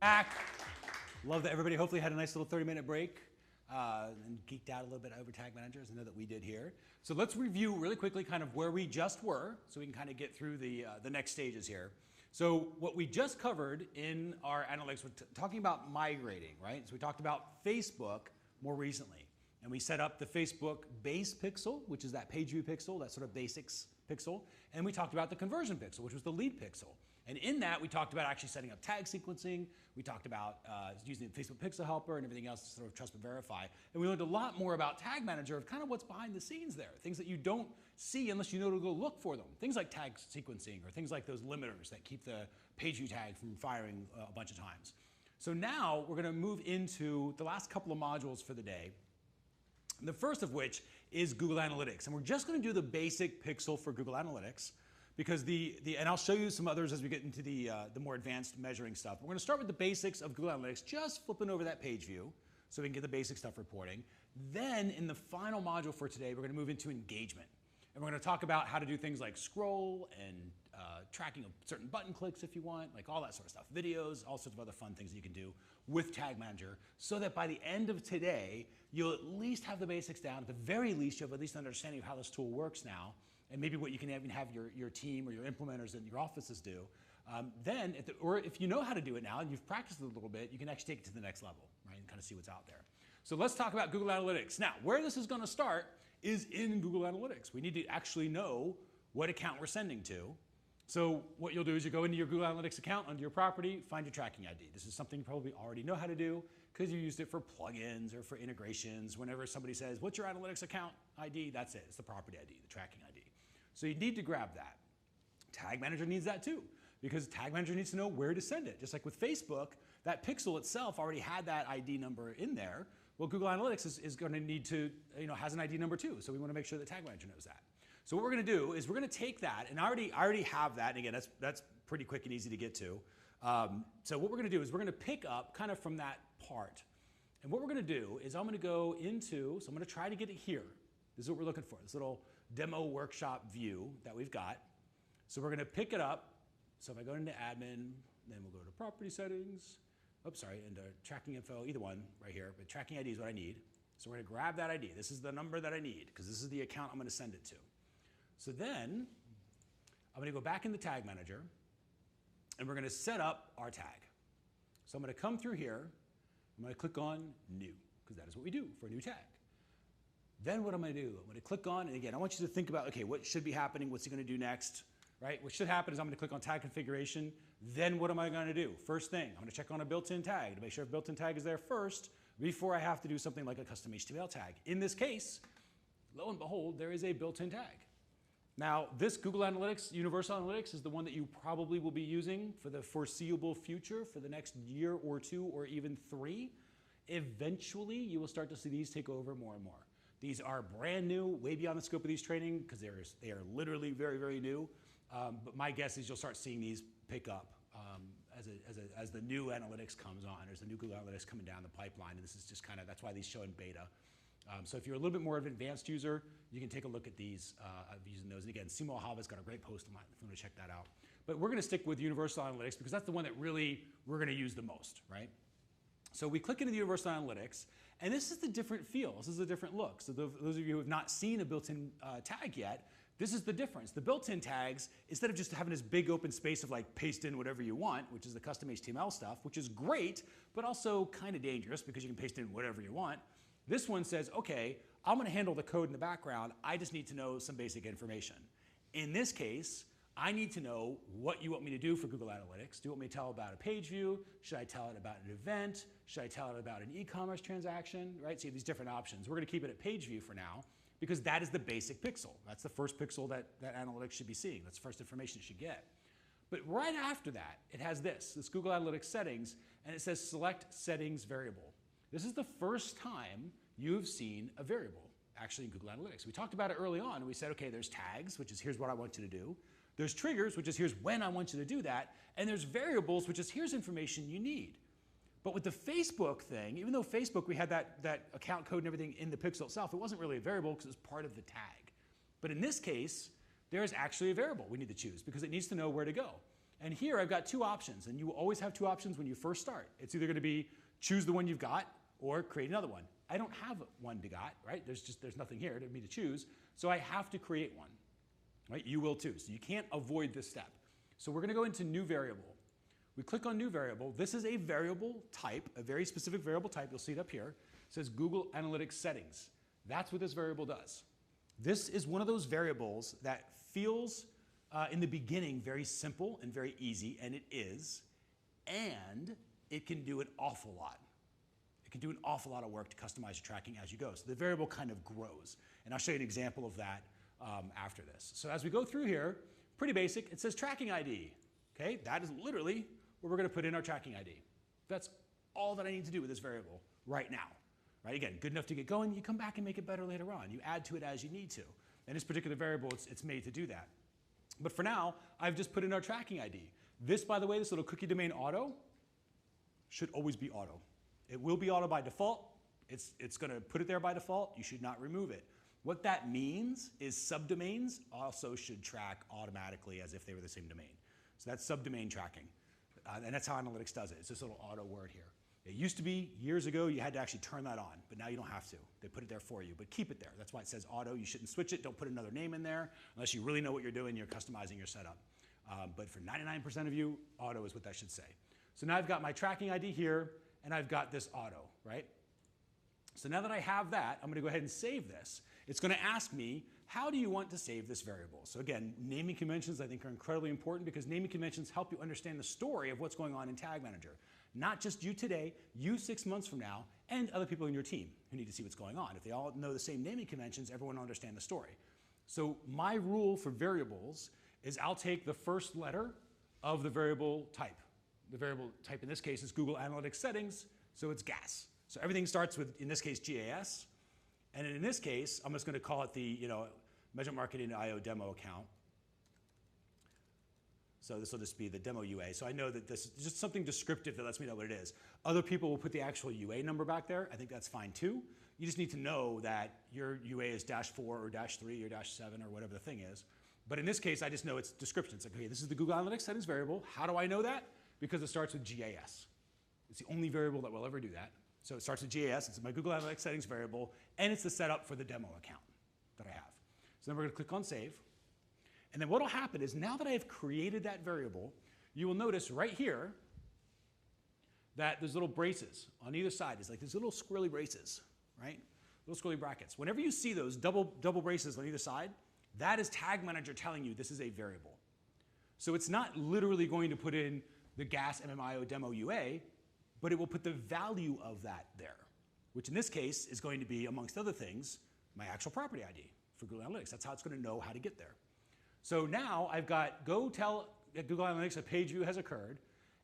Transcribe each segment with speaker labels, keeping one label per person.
Speaker 1: Back. Love that everybody hopefully had a nice little 30-minute break and geeked out a little bit over Tag Managers. I know that we did here. So let's review really quickly kind of where we just were so we can kind of get through the next stages here. So what we just covered in our analytics, we're talking about migrating, right? So we talked about Facebook more recently. And we set up the Facebook base pixel, which is that page view pixel, that sort of basics pixel. And we talked about the conversion pixel, which was the lead pixel. And in that, we talked about actually setting up tag sequencing. We talked about using the Facebook pixel helper and everything else to sort of trust but verify. And we learned a lot more about Tag Manager of kind of what's behind the scenes there, things that you don't see unless you know to go look for them. Things like tag sequencing or things like those limiters that keep the page view tag from firing a bunch of times. So now we're going to move into the last couple of modules for the day. The first of which is Google Analytics. And we're just going to do the basic pixel for Google Analytics because and I'll show you some others as we get into the more advanced measuring stuff. We're going to start with the basics of Google Analytics, just flipping over that page view so we can get the basic stuff reporting. Then in the final module for today, we're going to move into engagement. And we're going to talk about how to do things like scroll and tracking of certain button clicks if you want, like all that sort of stuff. Videos, all sorts of other fun things that you can do with Tag Manager so that by the end of today, you'll at least have the basics down. At the very least, you'll have at least an understanding of how this tool works now and maybe what you can even have your team or your implementers in your offices do. Or if you know how to do it now and you've practiced it a little bit, you can actually take it to the next level, right, and kind of see what's out there. So let's talk about Google Analytics. Now, where this is going to start is in Google Analytics. We need to actually know what account we're sending to. So what you'll do is you go into your Google Analytics account, under your property, find your tracking ID. This is something you probably already know how to do because you used it for plugins or for integrations. Whenever somebody says, what's your analytics account ID? That's it. It's the property ID, the tracking ID. So you need to grab that. Tag Manager needs that too because Tag Manager needs to know where to send it. Just like with Facebook, that pixel itself already had that ID number in there. Well, Google Analytics is going to need to, has an ID number too. So we want to make sure that Tag Manager knows that. So what we're going to do is we're going to take that, and I already have that. And again, that's pretty quick and easy to get to. So what we're going to do is we're going to pick up kind of from that part. And what we're going to do is I'm going to go into, so I'm going to try to get it here. This is what we're looking for, this little demo workshop view that we've got. So we're going to pick it up. So if I go into admin, then we'll go to property settings. Oops, sorry, into tracking info, either one right here. But tracking ID is what I need. So we're going to grab that ID. This is the number that I need because this is the account I'm going to send it to. So then I'm going to go back into Tag Manager, and we're going to set up our tag. So I'm going to come through here. I'm going to click on New, because that is what we do for a new tag. Then what I'm going to do, I'm going to click on, and again, I want you to think about, okay, what should be happening? What's he going to do next? Right? What should happen is I'm going to click on Tag Configuration. Then what am I going to do? First thing, I'm going to check on a built-in tag to make sure if built-in tag is there first before I have to do something like a custom HTML tag. In this case, lo and behold, there is a built-in tag. Now, this Google Analytics, Universal Analytics, is the one that you probably will be using for the foreseeable future for the next year or two or even 3. Eventually, you will start to see these take over more and more. These are brand new, way beyond the scope of these training because they are literally very, very new. But my guess is you'll start seeing these pick up as the new analytics comes on. There's the new Google Analytics coming down the pipeline, and this is just kind of, that's why these show in beta. So if you're a little bit more of an advanced user, you can take a look at these using those. And again, Simo Hava's got a great post on if you want to check that out. But we're going to stick with Universal Analytics because that's the one that really we're going to use the most, right? So we click into the Universal Analytics, and this is the different feel. This is a different look. So those of you who have not seen a built-in tag yet, this is the difference. The built-in tags, instead of just having this big open space of like paste in whatever you want, which is the custom HTML stuff, which is great, but also kind of dangerous because you can paste in whatever you want. This one says, okay, I'm going to handle the code in the background. I just need to know some basic information. In this case, I need to know what you want me to do for Google Analytics. Do you want me to tell about a page view? Should I tell it about an event? Should I tell it about an e-commerce transaction? Right? So you have these different options. We're going to keep it at page view for now because that is the basic pixel. That's the first pixel that Analytics should be seeing. That's the first information it should get. But right after that, it has this Google Analytics settings, and it says select settings variable. This is the first time you've seen a variable actually in Google Analytics. We talked about it early on, and we said, okay, there's tags, which is here's what I want you to do. There's triggers, which is here's when I want you to do that. And there's variables, which is here's information you need. But with the Facebook thing, even though Facebook, we had that account code and everything in the pixel itself, it wasn't really a variable because it was part of the tag. But in this case, there is actually a variable we need to choose because it needs to know where to go. And here I've got two options, and you will always have two options when you first start. It's either going to be choose the one you've got or create another one. I don't have one to got, right? There's nothing here to me to choose, so I have to create one, right? You will too, so you can't avoid this step. So we're going to go into new variable. We click on new variable. This is a variable type, a very specific variable type. You'll see it up here. It says Google Analytics settings. That's what this variable does. This is one of those variables that feels in the beginning very simple and very easy, and it is, and it can do an awful lot. It can do an awful lot of work to customize your tracking as you go. So the variable kind of grows, and I'll show you an example of that after this. So as we go through here, pretty basic, it says tracking ID. Okay, that is literally where we're going to put in our tracking ID. That's all that I need to do with this variable right now. Right? Again, good enough to get going. You come back and make it better later on. You add to it as you need to. And this particular variable, it's made to do that. But for now, I've just put in our tracking ID. This, by the way, this little cookie domain auto should always be auto. It will be auto by default. It's going to put it there by default. You should not remove it. What that means is subdomains also should track automatically as if they were the same domain. So that's subdomain tracking. And that's how analytics does it. It's this little auto word here. It used to be, years ago, you had to actually turn that on, but now you don't have to. They put it there for you, but keep it there. That's why it says auto. You shouldn't switch it. Don't put another name in there unless you really know what you're doing. You're customizing your setup. But for 99% of you, auto is what that should say. So now I've got my tracking ID here, and I've got this auto, right? So now that I have that, I'm going to go ahead and save this. It's going to ask me, how do you want to save this variable? So again, naming conventions I think are incredibly important because naming conventions help you understand the story of what's going on in Tag Manager. Not just you today, you 6 months from now, and other people in your team who need to see what's going on. If they all know the same naming conventions, everyone will understand the story. So my rule for variables is I'll take the first letter of the variable type. The variable type in this case is Google Analytics settings, so it's GAS. So everything starts with, in this case, GAS. And in this case, I'm just going to call it the Measurement Marketing IO demo account. So this will just be the demo UA. So I know that this is just something descriptive that lets me know what it is. Other people will put the actual UA number back there. I think that's fine too. You just need to know that your UA is -4 or -3 or -7 or whatever the thing is. But in this case, I just know it's description. It's like, okay, this is the Google Analytics settings variable. How do I know that? Because it starts with GAS. It's the only variable that will ever do that. So it starts with GAS. It's my Google Analytics settings variable, and it's the setup for the demo account that I have. So then we're going to click on Save. And then what will happen is now that I have created that variable, you will notice right here that there's little braces on either side. It's like these little squirrely braces, right? Little squirrely brackets. Whenever you see those double braces on either side, that is Tag Manager telling you this is a variable. So it's not literally going to put in the GAS MMIO demo UA, but it will put the value of that there, which in this case is going to be, amongst other things, my actual property ID for Google Analytics. That's how it's going to know how to get there. So now I've got go tell Google Analytics a page view has occurred.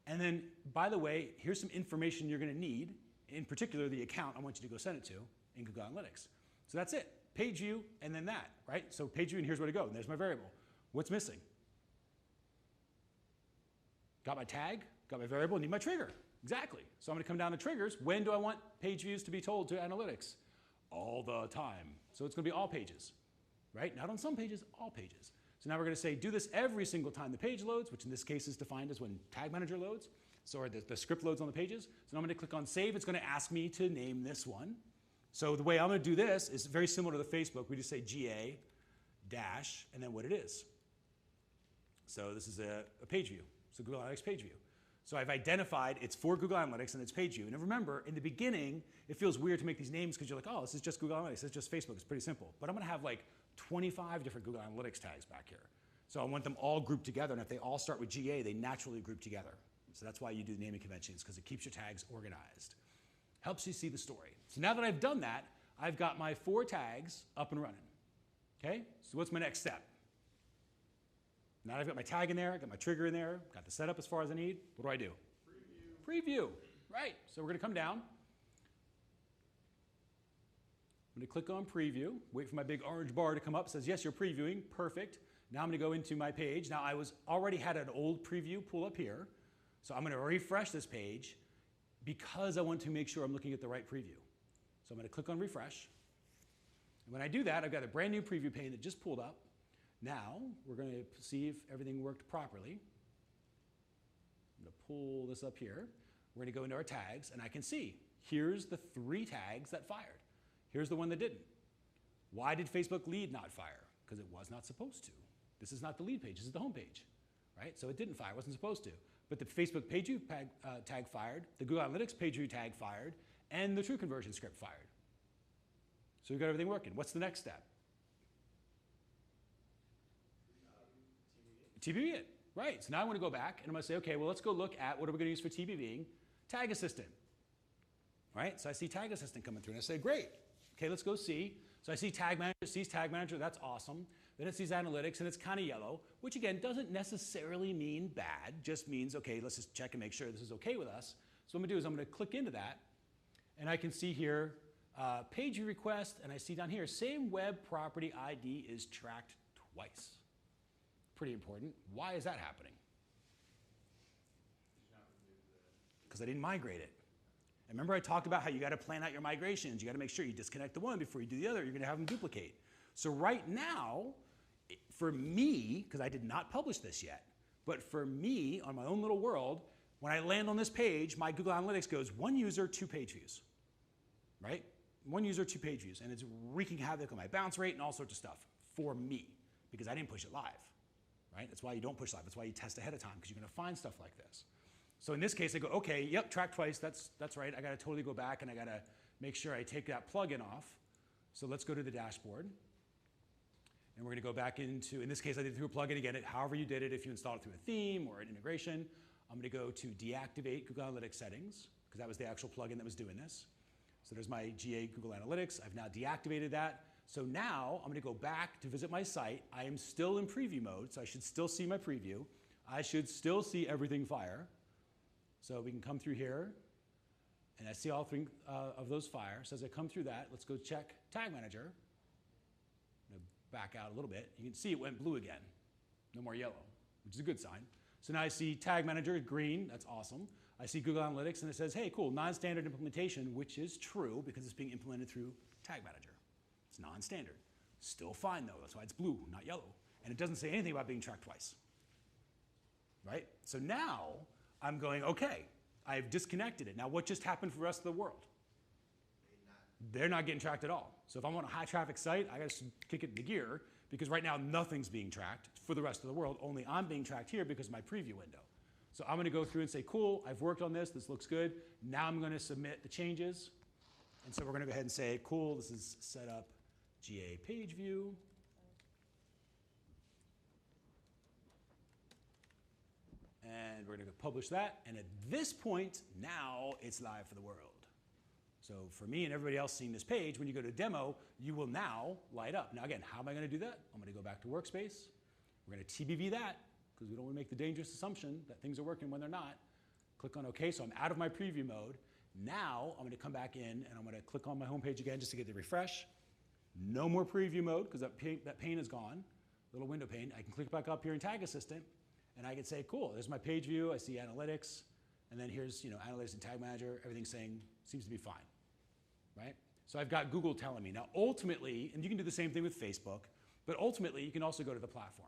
Speaker 1: And then, by the way, here's some information you're going to need, in particular the account I want you to go send it to in Google Analytics. So that's it. Page view and then that, right? So page view and here's where to go. And there's my variable. What's missing? Got my tag, got my variable, need my trigger. Exactly. So I'm going to come down to triggers. When do I want page views to be told to analytics? All the time. So it's going to be all pages, right? Not on some pages, all pages. So now we're going to say do this every single time the page loads, which in this case is defined as when Tag Manager loads, so the script loads on the pages. So now I'm going to click on Save. It's going to ask me to name this one. So the way I'm going to do this is very similar to the Facebook. We just say GA dash and then what it is. So this is a page view. So Google Analytics page view. So I've identified it's for Google Analytics and it's page view. And remember, in the beginning, it feels weird to make these names because you're like, oh, this is just Google Analytics, it's just Facebook, it's pretty simple. But I'm going to have like 25 different Google Analytics tags back here. So I want them all grouped together, and if they all start with GA, they naturally group together. So that's why you do naming conventions, because it keeps your tags organized. Helps you see the story. So now that I've done that, I've got my 4 tags up and running. Okay? So what's my next step? Now I've got my tag in there, I've got my trigger in there, got the setup as far as I need. What do I do? Preview. Preview. Right. So we're going to come down. I'm going to click on Preview, wait for my big orange bar to come up. It says, yes, you're previewing. Perfect. Now I'm going to go into my page. Now I already had an old preview pull up here. So I'm going to refresh this page because I want to make sure I'm looking at the right preview. So I'm going to click on Refresh. And when I do that, I've got a brand new preview pane that just pulled up. Now we're going to see if everything worked properly. I'm going to pull this up here. We're going to go into our tags, and I can see here's the 3 tags that fired. Here's the one that didn't. Why did Facebook lead not fire? Because it was not supposed to. This is not the lead page. This is the home page, right? So it didn't fire. It wasn't supposed to. But the Facebook page view tag fired, the Google Analytics page view tag fired, and the true conversion script fired. So we've got everything working. What's the next step? TBV it, right. So now I want to go back, and I'm going to say, okay, well, let's go look at what are we going to use for TBVing? Tag Assistant, right? So I see Tag Assistant coming through, and I say, great. Okay, let's go see. So I see Tag Manager, it sees Tag Manager, that's awesome. Then it sees Analytics, and it's kind of yellow, which again doesn't necessarily mean bad, just means, okay, let's just check and make sure this is okay with us. So what I'm going to do is I'm going to click into that, and I can see here page view request, and I see down here, same web property ID is tracked twice. Pretty important. Why is that happening? Because I didn't migrate it. And remember I talked about how you got to plan out your migrations. You got to make sure you disconnect the one before you do the other. You're going to have them duplicate. So right now, for me, because I did not publish this yet, but for me, on my own little world, when I land on this page, my Google Analytics goes 1 user, 2 page views, right? 1 user, 2 page views. And it's wreaking havoc on my bounce rate and all sorts of stuff for me, because I didn't push it live, right? That's why you don't push live. That's why you test ahead of time, because you're going to find stuff like this. So in this case, I go, okay, yep, track twice, that's right. I got to totally go back, and I got to make sure I take that plugin off. So let's go to the dashboard. And we're going to go back into, in this case, I did it through a plugin. Again, however you did it, if you installed it through a theme or an integration, I'm going to go to deactivate Google Analytics settings, because that was the actual plugin that was doing this. So there's my GA Google Analytics. I've now deactivated that. So now I'm going to go back to visit my site. I am still in preview mode, so I should still see my preview. I should still see everything fire. So we can come through here, and I see all 3 of those fire. So as I come through that, let's go check Tag Manager. I'm going to back out a little bit. You can see it went blue again. No more yellow, which is a good sign. So now I see Tag Manager green. That's awesome. I see Google Analytics, and it says, hey, cool, non-standard implementation, which is true because it's being implemented through Tag Manager. It's non-standard. Still fine, though. That's why it's blue, not yellow. And it doesn't say anything about being tracked twice, right? So now I'm going, okay, I've disconnected it. Now what just happened for the rest of the world? They're not getting tracked at all. So if I'm on a high traffic site, I gotta kick it into gear, because right now nothing's being tracked for the rest of the world, only I'm being tracked here because of my preview window. So I'm gonna go through and say, cool, I've worked on this looks good. Now I'm gonna submit the changes. And so we're gonna go ahead and say, cool, this is set up GA page view. And we're going to publish that. And at this point, now it's live for the world. So for me and everybody else seeing this page, when you go to demo, you will now light up. Now again, how am I going to do that? I'm going to go back to workspace. We're going to TBV that, because we don't want to make the dangerous assumption that things are working when they're not. Click on OK, so I'm out of my preview mode. Now I'm going to come back in, and I'm going to click on my home page again just to get the refresh. No more preview mode, because that pane is gone, little window pane. I can click back up here in Tag Assistant. And I can say, cool, there's my page view, I see analytics, and then here's analytics and Tag Manager, everything's saying, seems to be fine, right? So I've got Google telling me. Now ultimately, and you can do the same thing with Facebook, but ultimately you can also go to the platform.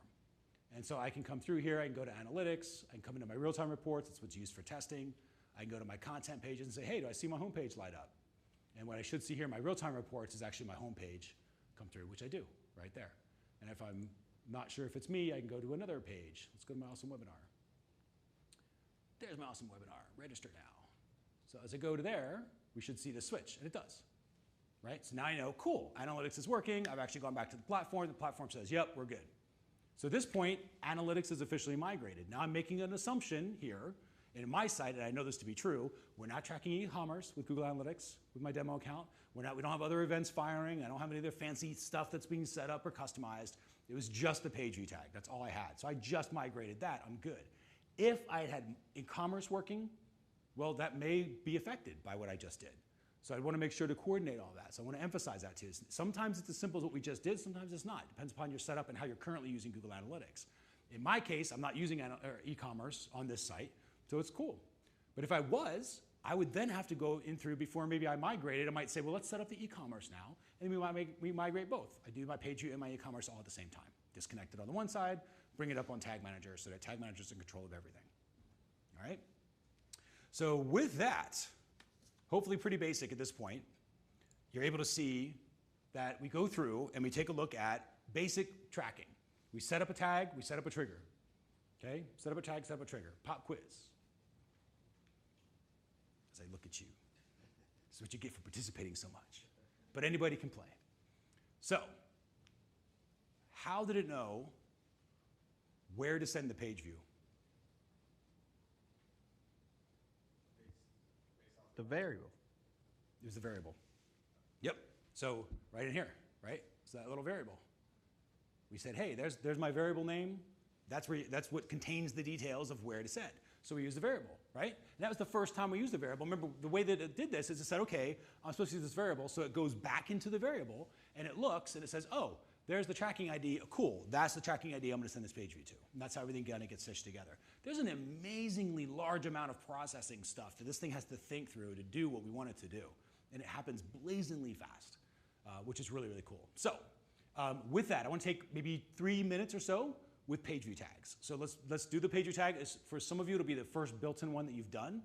Speaker 1: And so I can come through here, I can go to analytics, I can come into my real-time reports, that's what's used for testing. I can go to my content pages and say, hey, do I see my homepage light up? And what I should see here in my real-time reports is actually my homepage come through, which I do, right there. And if I'm not sure if it's me, I can go to another page. Let's go to my awesome webinar. There's my awesome webinar. Register now. So as I go to there, we should see the switch, and it does, right? So now I know, cool, analytics is working. I've actually gone back to the platform. The platform says, yep, we're good. So at this point, analytics is officially migrated. Now I'm making an assumption here in my site, and I know this to be true. We're not tracking e-commerce with Google Analytics with my demo account. We don't have other events firing. I don't have any other fancy stuff that's being set up or customized. It was just the page view tag. That's all I had. So I just migrated that. I'm good. If I had e-commerce working, well, that may be affected by what I just did. So I want to make sure to coordinate all that. So I want to emphasize that too. Sometimes it's as simple as what we just did. Sometimes it's not. It depends upon your setup and how you're currently using Google Analytics. In my case, I'm not using e-commerce on this site, so it's cool. But if I was, I would then have to go in through before maybe I migrated. I might say, well, let's set up the e-commerce now. And we migrate both. I do my page view and my e-commerce all at the same time. Disconnect it on the one side, bring it up on Tag Manager so that Tag Manager is in control of everything. All All right? So with that, hopefully pretty basic at this point, you're able to see that we go through and we take a look at basic tracking. We set up a tag, we set up a trigger. Okay? Set up a tag, set up a trigger. Pop quiz. As I look at you. This is what you get for participating so much. But anybody can play. So, how did it know where to send the page view?
Speaker 2: The variable.
Speaker 1: It was the variable. Yep. So right in here, right? So that little variable. We said, hey, there's my variable name. That's what contains the details of where to send. So we used the variable, right? And that was the first time we used the variable. Remember, the way that it did this is it said, okay, I'm supposed to use this variable, so it goes back into the variable, and it looks, and it says, oh, there's the tracking ID. Cool, that's the tracking ID I'm going to send this page view to. And that's how everything kind of gets stitched together. There's an amazingly large amount of processing stuff that this thing has to think through to do what we want it to do. And it happens blazingly fast, which is really, really cool. So with that, I want to take maybe 3 minutes or so with page view tags. So let's do the page view tag. For some of you, it'll be the first built-in one that you've done.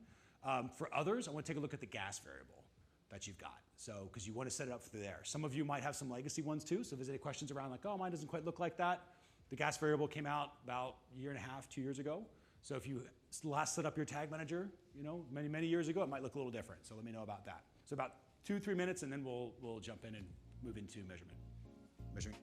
Speaker 1: For others, I want to take a look at the gas variable that you've got. So, because you want to set it up through there. Some of you might have some legacy ones too. So if there's any questions around like, oh, mine doesn't quite look like that. The gas variable came out about a year and a half, 2 years ago. So if you last set up your tag manager, many, many years ago, it might look a little different. So let me know about that. So about 2-3 minutes, and then we'll jump in and move into measuring.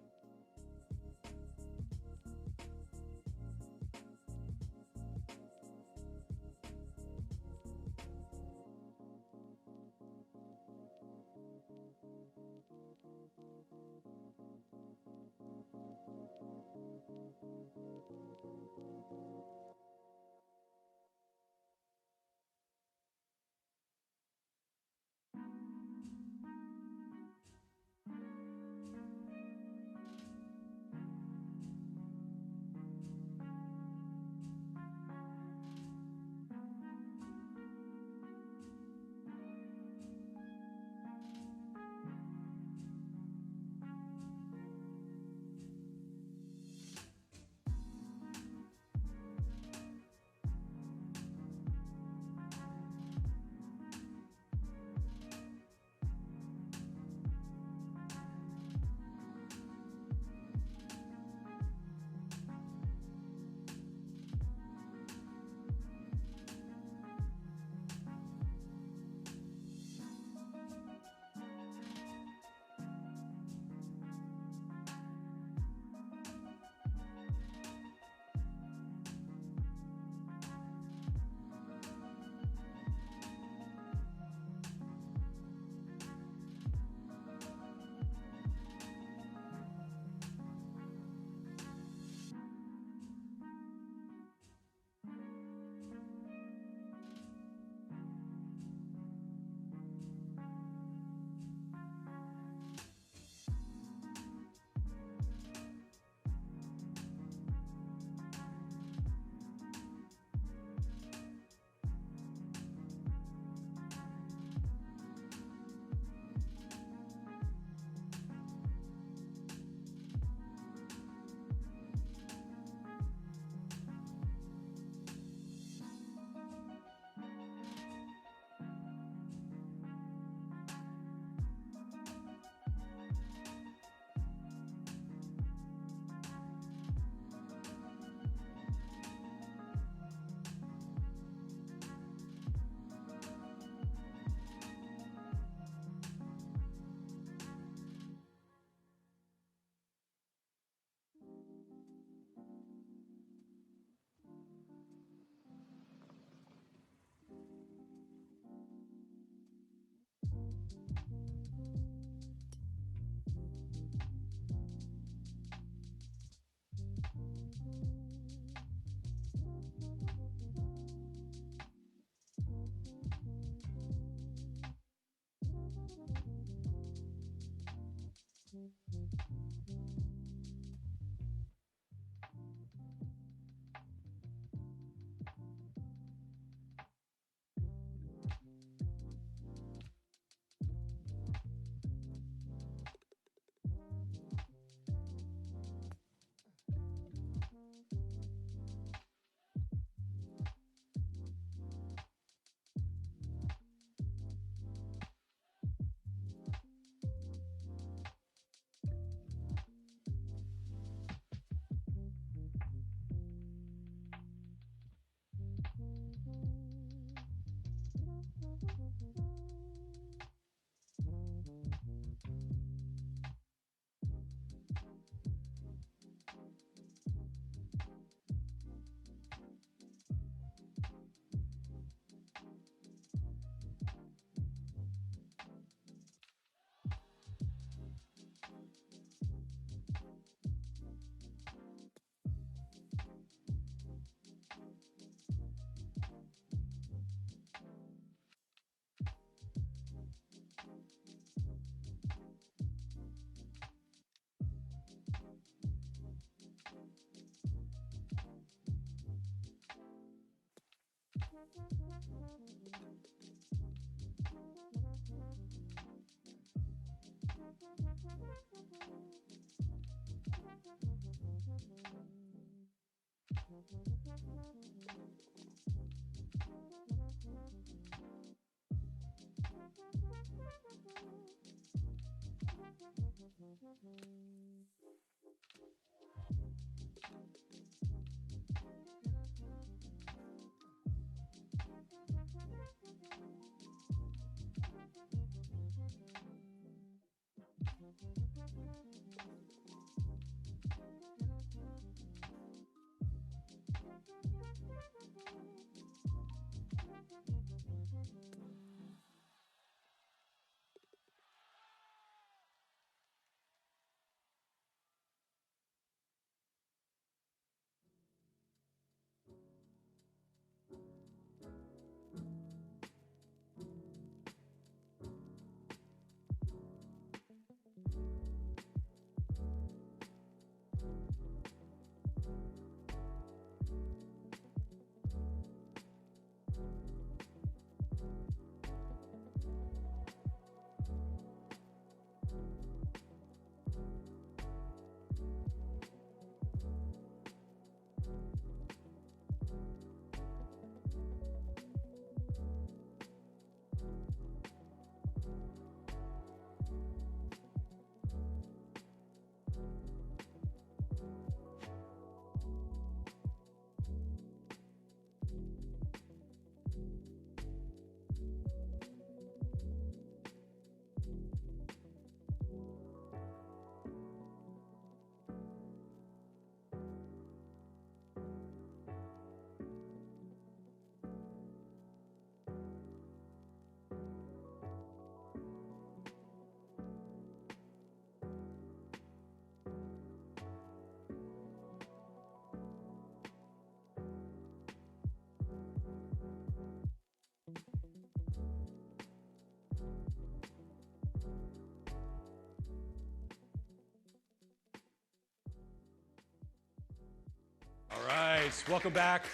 Speaker 1: All right, welcome back.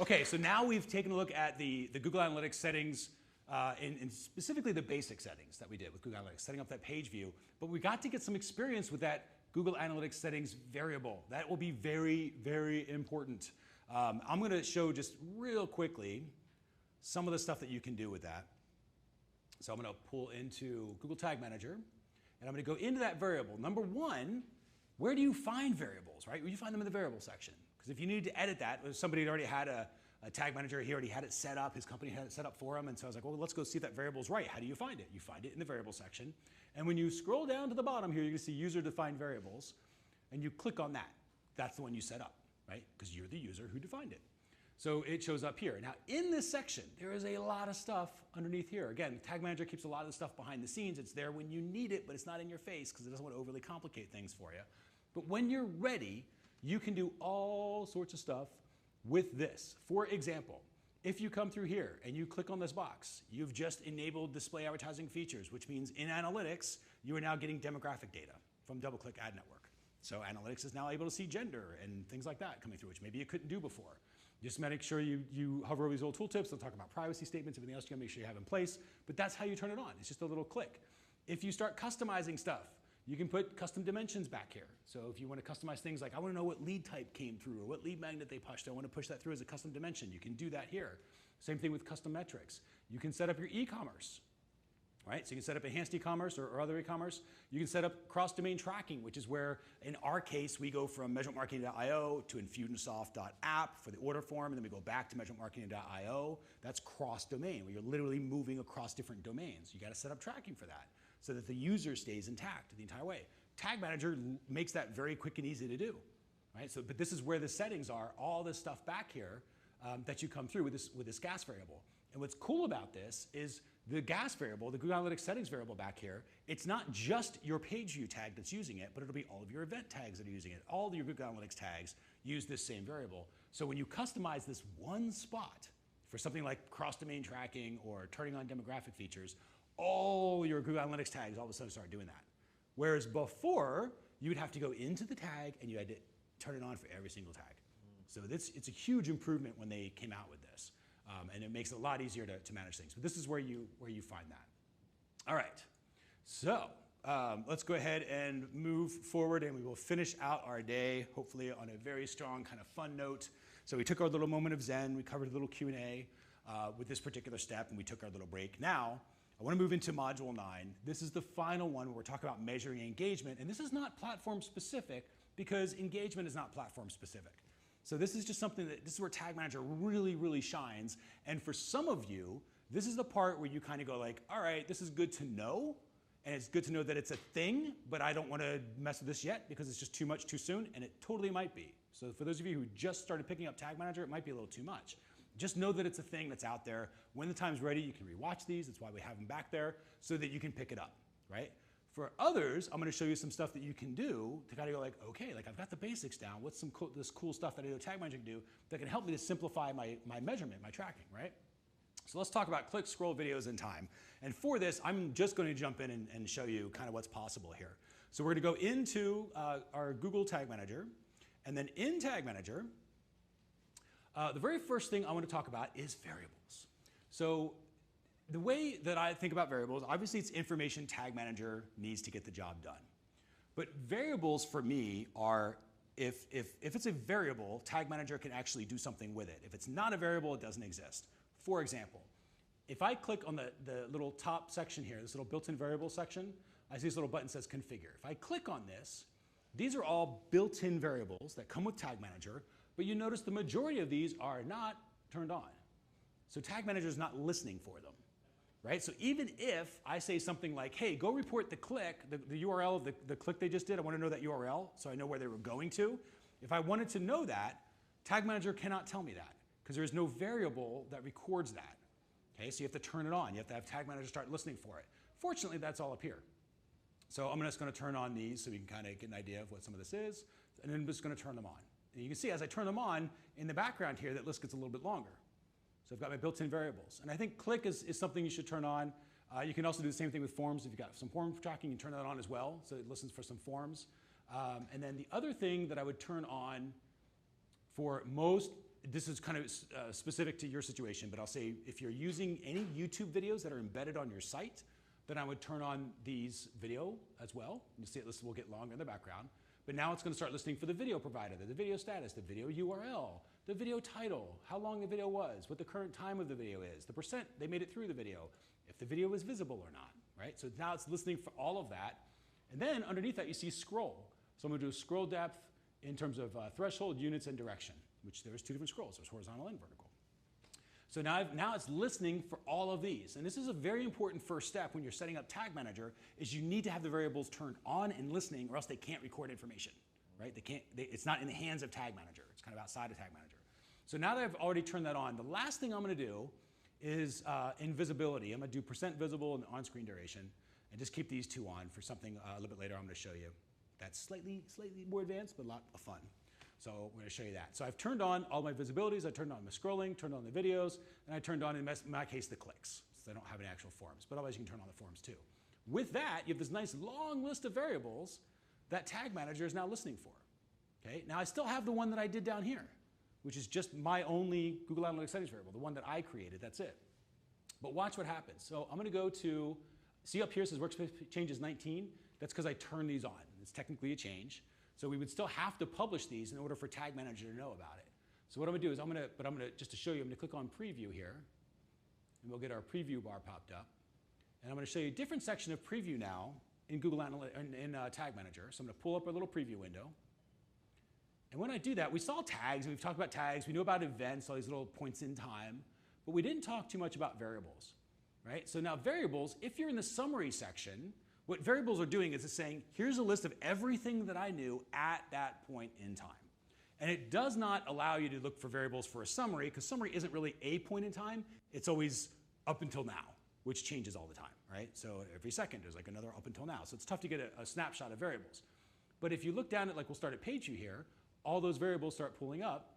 Speaker 1: Okay, so now we've taken a look at the Google Analytics settings, and specifically the basic settings that we did with Google Analytics, setting up that page view. But we got to get some experience with that Google Analytics settings variable. That will be very, very important. I'm going to show just real quickly some of the stuff that you can do with that. So I'm going to pull into Google Tag Manager, and I'm going to go into that variable. Number one, where do you find variables, right? Where you find them in the variable section. Because if you need to edit that, if somebody had already had a tag manager, he already had it set up, his company had it set up for him, and so I was like, well, let's go see if that variable's right. How do you find it? You find it in the variable section. And when you scroll down to the bottom here, you're going to see user-defined variables, and you click on that. That's the one you set up, right? Because you're the user who defined it. So it shows up here. Now, in this section, there is a lot of stuff underneath here. Again, the Tag Manager keeps a lot of the stuff behind the scenes. It's there when you need it, but it's not in your face because it doesn't want to overly complicate things for you. But when you're ready, you can do all sorts of stuff with this. For example, if you come through here and you click on this box, you've just enabled display advertising features, which means in analytics, you are now getting demographic data from DoubleClick Ad Network. So analytics is now able to see gender and things like that coming through, which maybe you couldn't do before. Just make sure you hover over these little tooltips. They'll talk about privacy statements, everything else you gotta make sure you have in place. But that's how you turn it on. It's just a little click. If you start customizing stuff, you can put custom dimensions back here. So if you want to customize things like, I want to know what lead type came through or what lead magnet they pushed, I want to push that through as a custom dimension. You can do that here. Same thing with custom metrics. You can set up your e-commerce, right? So you can set up enhanced e-commerce or other e-commerce. You can set up cross-domain tracking, which is where, in our case, we go from measurementmarketing.io to infusionsoft.app for the order form, and then we go back to measurementmarketing.io. That's cross-domain, where you're literally moving across different domains. You got to set up tracking for that, so that the user stays intact the entire way. Tag Manager makes that very quick and easy to do, right? So, but this is where the settings are, all this stuff back here that you come through with this gas variable. And what's cool about this is the gas variable, the Google Analytics settings variable back here, it's not just your page view tag that's using it, but it'll be all of your event tags that are using it. All of your Google Analytics tags use this same variable. So when you customize this one spot for something like cross-domain tracking or turning on demographic features, all your Google Analytics tags all of a sudden start doing that. Whereas before, you would have to go into the tag and you had to turn it on for every single tag. So it's a huge improvement when they came out with this. And it makes it a lot easier to manage things. But this is where you find that. All right, so let's go ahead and move forward, and we will finish out our day, hopefully on a very strong kind of fun note. So we took our little moment of Zen, we covered a little Q&A with this particular step, and we took our little break. Now, I want to move into Module 9. This is the final one where we're talking about measuring engagement, and this is not platform specific because engagement is not platform specific. So this is just something this is where Tag Manager really, really shines. And for some of you, this is the part where you kind of go like, all right, this is good to know, and it's good to know that it's a thing, but I don't want to mess with this yet because it's just too much too soon, and it totally might be. So for those of you who just started picking up Tag Manager, it might be a little too much. Just know that it's a thing that's out there. When the time's ready, you can rewatch these. That's why we have them back there, so that you can pick it up, right? For others, I'm going to show you some stuff that you can do to kind of go like, okay, like I've got the basics down. What's this cool stuff that I know Tag Manager can do that can help me to simplify my measurement, my tracking, right? So let's talk about click, scroll, videos, and time. And for this, I'm just going to jump in and show you kind of what's possible here. So we're going to go into our Google Tag Manager, and then in Tag Manager, the very first thing I want to talk about is variables. So the way that I think about variables, obviously it's information Tag Manager needs to get the job done. But variables for me are, if it's a variable, Tag Manager can actually do something with it. If it's not a variable, it doesn't exist. For example, if I click on the little top section here, this little built-in variable section, I see this little button that says configure. If I click on this, these are all built-in variables that come with Tag Manager, but you notice the majority of these are not turned on. So Tag Manager is not listening for them, right? So even if I say something like, hey, go report the click, the URL of the click they just did, I want to know that URL so I know where they were going to. If I wanted to know that, Tag Manager cannot tell me that because there is no variable that records that. Okay, so you have to turn it on. You have to have Tag Manager start listening for it. Fortunately, that's all up here. So I'm just going to turn on these so we can kind of get an idea of what some of this is, and then I'm just going to turn them on. And you can see as I turn them on, in the background here, that list gets a little bit longer. So I've got my built-in variables. And I think click is something you should turn on. You can also do the same thing with forms. If you've got some form tracking, you can turn that on as well, so it listens for some forms. And then the other thing that I would turn on for most, this is kind of specific to your situation, but I'll say if you're using any YouTube videos that are embedded on your site, then I would turn on these video as well. You'll see it will get longer in the background. But now it's going to start listening for the video provider, the video status, the video URL, the video title, how long the video was, what the current time of the video is, the percent they made it through the video, if the video is visible or not, right? So now it's listening for all of that. And then underneath that, you see scroll. So I'm going to do scroll depth in terms of threshold, units, and direction, which there's two different scrolls. There's horizontal and vertical. So now it's listening for all of these. And this is a very important first step when you're setting up Tag Manager, is you need to have the variables turned on and listening, or else they can't record information, right? It's not in the hands of Tag Manager. It's kind of outside of Tag Manager. So now that I've already turned that on, the last thing I'm going to do is in visibility. I'm going to do percent visible and on-screen duration, and just keep these two on for something a little bit later I'm going to show you. That's slightly more advanced, but a lot of fun. So we're going to show you that. So I've turned on all my visibilities. I turned on my scrolling, turned on the videos, and I turned on, in my case, the clicks. So I don't have any actual forms, but otherwise you can turn on the forms too. With that, you have this nice long list of variables that Tag Manager is now listening for. Okay? Now I still have the one that I did down here, which is just my only Google Analytics settings variable, the one that I created, that's it. But watch what happens. So I'm going to go to, see up here it says workspace changes 19. That's because I turned these on. It's technically a change. So we would still have to publish these in order for Tag Manager to know about it. So what I'm going to do is just to show you, I'm going to click on preview here, and we'll get our preview bar popped up. And I'm going to show you a different section of preview now in Google Analytics, in Tag Manager. So I'm going to pull up our little preview window. And when I do that, we saw tags, and we've talked about tags. We knew about events, all these little points in time, but we didn't talk too much about variables, right? So now variables, if you're in the summary section, what variables are doing is it's saying, here's a list of everything that I knew at that point in time. And it does not allow you to look for variables for a summary, because summary isn't really a point in time. It's always up until now, which changes all the time, right? So every second there's like another up until now. So it's tough to get a snapshot of variables. But if you look down at, like we'll start at page view here, all those variables start pulling up,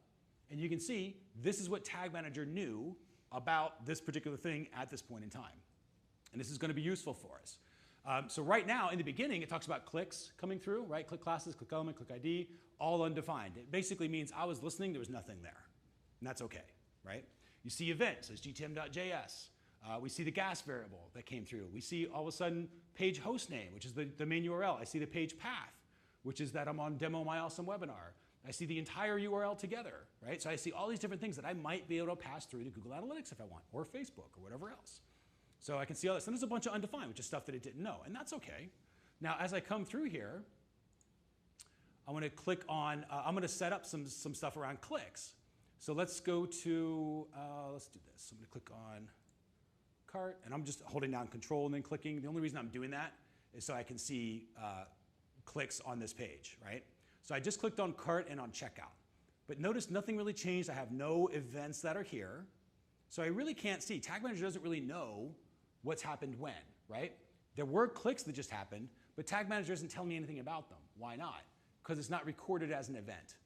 Speaker 1: and you can see this is what Tag Manager knew about this particular thing at this point in time. And this is going to be useful for us. So right now, in the beginning, it talks about clicks coming through, right? Click classes, click element, click ID, all undefined. It basically means I was listening, there was nothing there. And that's okay, right? You see event, says gtm.js. We see the gas variable that came through. We see all of a sudden page host name, which is the main URL. I see the page path, which is that I'm on demo my awesome webinar. I see the entire URL together, right? So I see all these different things that I might be able to pass through to Google Analytics if I want, or Facebook, or whatever else. So I can see all this. And there's a bunch of undefined, which is stuff that it didn't know, and that's okay. Now, as I come through here, I want to click on, I'm going to set up some stuff around clicks. So let's go to, let's do this. I'm going to click on cart, and I'm just holding down control and then clicking. The only reason I'm doing that is so I can see clicks on this page, right? So I just clicked on cart and on checkout. But notice nothing really changed. I have no events that are here. So I really can't see. Tag Manager doesn't really know what's happened when, right? There were clicks that just happened, but Tag Manager doesn't tell me anything about them. Why not? Because it's not recorded as an event,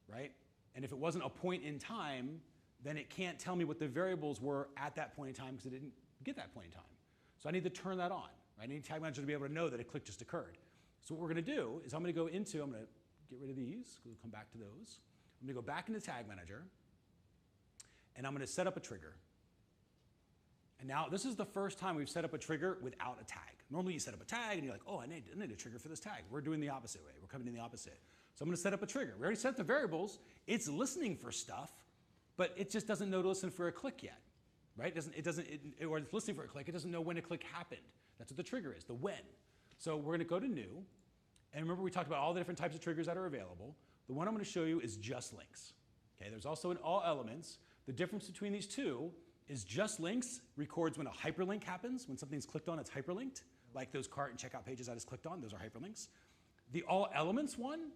Speaker 1: right? And if it wasn't a point in time, then it can't tell me what the variables were at that point in time because it didn't get that point in time. So I need to turn that on, right? I need Tag Manager to be able to know that a click just occurred. So what we're going to do is I'm going to go into, I'm going to get rid of these, we'll come back to those. I'm going to go back into Tag Manager, and I'm going to set up a trigger. And now this is the first time we've set up a trigger without a tag. Normally you set up a tag and you're like, oh, I need a trigger for this tag. We're doing the opposite way. We're coming in the opposite. So I'm going to set up a trigger. We already set the variables. It's listening for stuff, but it just doesn't know to listen for a click yet, right? Or it's listening for a click. It doesn't know when a click happened. That's what the trigger is, the when. So we're going to go to new. And remember we talked about all the different types of triggers that are available. The one I'm going to show you is just links. Okay, there's also an all elements. The difference between these two is just links records when a hyperlink happens. When something's clicked on, it's hyperlinked. Like those cart and checkout pages I just clicked on, those are hyperlinks. The all elements one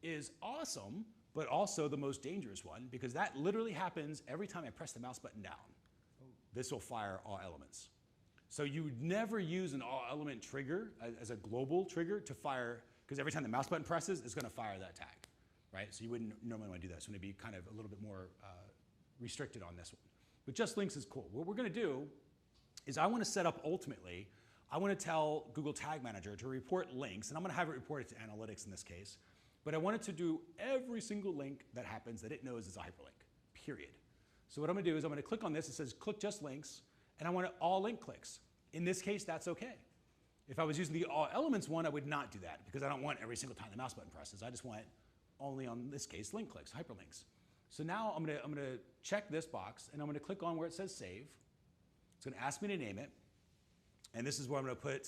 Speaker 1: is awesome, but also the most dangerous one because that literally happens every time I press the mouse button down. This will fire all elements. So you would never use an all element trigger as a global trigger to fire, because every time the mouse button presses, it's going to fire that tag, right? So you wouldn't normally want to do that. So it'd be kind of a little bit more restricted on this one. But just links is cool. What we're going to do is I want to set up ultimately, I want to tell Google Tag Manager to report links, and I'm going to have it report it to analytics in this case, but I want it to do every single link that happens that it knows is a hyperlink, period. So what I'm going to do is I'm going to click on this. It says click just links, and I want all link clicks. In this case, that's okay. If I was using the all elements one, I would not do that because I don't want every single time the mouse button presses. I just want only on this case link clicks, hyperlinks. So now I'm going to check this box, and I'm going to click on where it says save. It's going to ask me to name it, and this is where I'm going to put,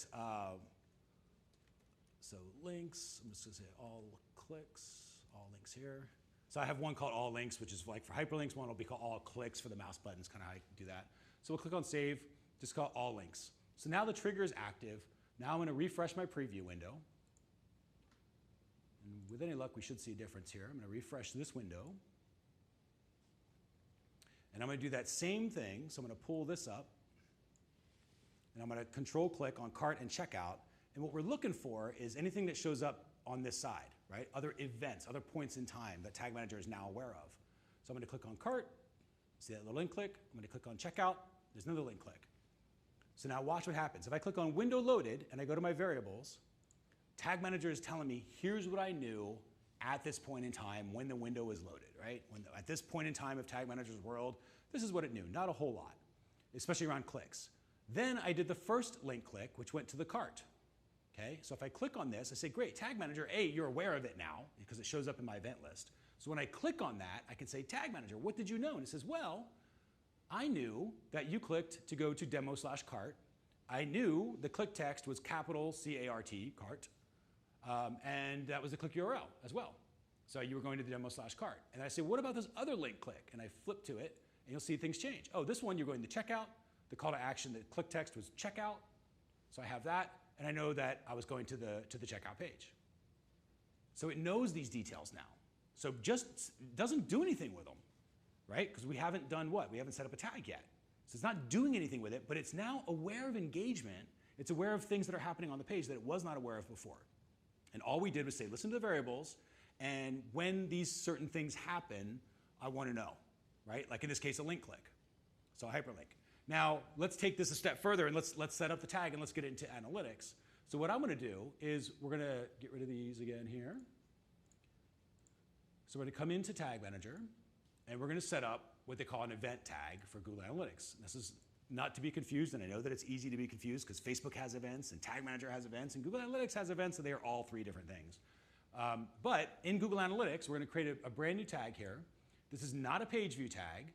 Speaker 1: so links, I'm just going to say all clicks, all links here. So I have one called all links, which is like for hyperlinks. One will be called all clicks for the mouse buttons, kind of how I do that. So we'll click on save, just call it all links. So now the trigger is active. Now I'm going to refresh my preview window. And with any luck, we should see a difference here. I'm going to refresh this window. And I'm going to do that same thing. So I'm going to pull this up. And I'm going to control click on cart and checkout. And what we're looking for is anything that shows up on this side, right? Other events, other points in time that Tag Manager is now aware of. So I'm going to click on cart. See that little link click? I'm going to click on checkout. There's another link click. So now watch what happens. If I click on window loaded and I go to my variables, Tag Manager is telling me here's what I knew at this point in time when the window was loaded, right? At this point in time of Tag Manager's world, this is what it knew, not a whole lot, especially around clicks. Then I did the first link click, which went to the cart. Okay, so if I click on this, I say, great, Tag Manager, A, you're aware of it now because it shows up in my event list. So when I click on that, I can say, Tag Manager, what did you know? And it says, well, I knew that you clicked to go to demo/cart. I knew the click text was capital C-A-R-T, cart, and that was the click URL as well. So you were going to the demo/cart. And I say, what about this other link click? And I flip to it, and you'll see things change. Oh, this one, you're going to checkout. The call to action, the click text was checkout. So I have that, and I know that I was going to the checkout page. So it knows these details now. So just doesn't do anything with them, right? Because we haven't done what? We haven't set up a tag yet. So it's not doing anything with it, but it's now aware of engagement. It's aware of things that are happening on the page that it was not aware of before. And all we did was say, listen to the variables, and when these certain things happen, I want to know, right? Like in this case, a link click, so a hyperlink. Now, let's take this a step further, and let's set up the tag, and let's get into analytics. So what I'm going to do is we're going to get rid of these again here. So we're going to come into Tag Manager, and we're going to set up what they call an event tag for Google Analytics. This is not to be confused, and I know that it's easy to be confused because Facebook has events and Tag Manager has events and Google Analytics has events, so they are all three different things. But in Google Analytics, we're going to create a brand new tag here. This is not a page view tag.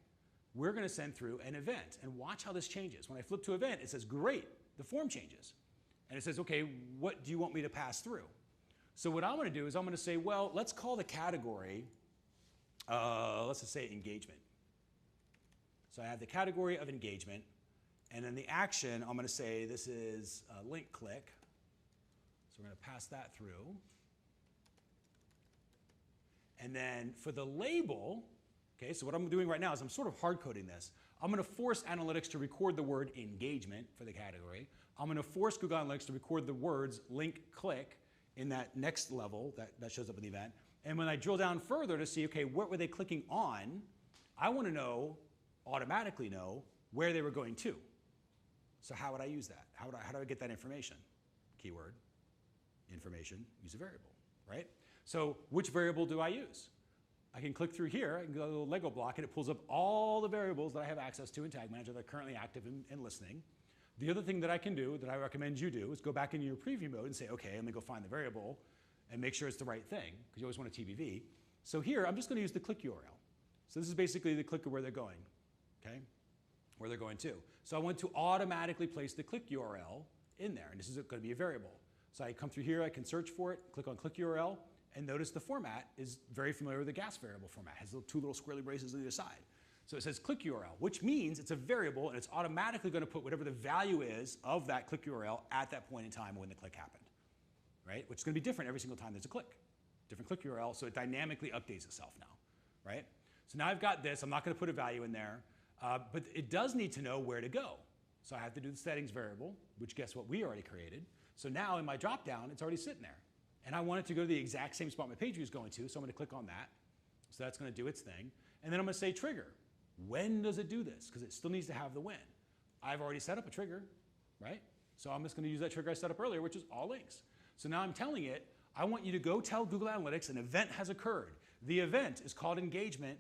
Speaker 1: We're going to send through an event, and watch how this changes. When I flip to event, it says, great, the form changes. And it says, okay, what do you want me to pass through? So what I'm going to do is I'm going to say, well, let's call the category, let's just say engagement. So I have the category of engagement, and then the action, I'm going to say this is a link click. So we're going to pass that through. And then for the label, okay, so what I'm doing right now is I'm sort of hard coding this. I'm going to force Analytics to record the word engagement for the category. I'm going to force Google Analytics to record the words link click in that next level that shows up in the event. And when I drill down further to see, okay, what were they clicking on, I want to know, automatically know, where they were going to. So how would I use that? How do I get that information? Keyword, information, use a variable, right? So which variable do I use? I can click through here, I can go to the little Lego block, and it pulls up all the variables that I have access to in Tag Manager that are currently active and listening. The other thing that I can do, that I recommend you do, is go back into your preview mode and say, okay, let me go find the variable and make sure it's the right thing, because you always want a TBV. So here, I'm just going to use the click URL. So this is basically the click of where they're going, okay? Where they're going to. So I want to automatically place the click URL in there, and this is going to be a variable. So I come through here, I can search for it, click on click URL, and notice the format is very familiar with the gas variable format. It has two little squirrely braces on either side. So it says click URL, which means it's a variable, and it's automatically going to put whatever the value is of that click URL at that point in time when the click happened, right? Which is going to be different every single time there's a click. Different click URL, so it dynamically updates itself now, right? So now I've got this. I'm not going to put a value in there, but it does need to know where to go. So I have to do the settings variable, which guess what we already created. So now in my dropdown, it's already sitting there. And I want it to go to the exact same spot my page view is going to, so I'm going to click on that. So that's going to do its thing. And then I'm going to say trigger. When does it do this? Because it still needs to have the when. I've already set up a trigger, right? So I'm just going to use that trigger I set up earlier, which is all links. So now I'm telling it, I want you to go tell Google Analytics an event has occurred. The event is called engagement.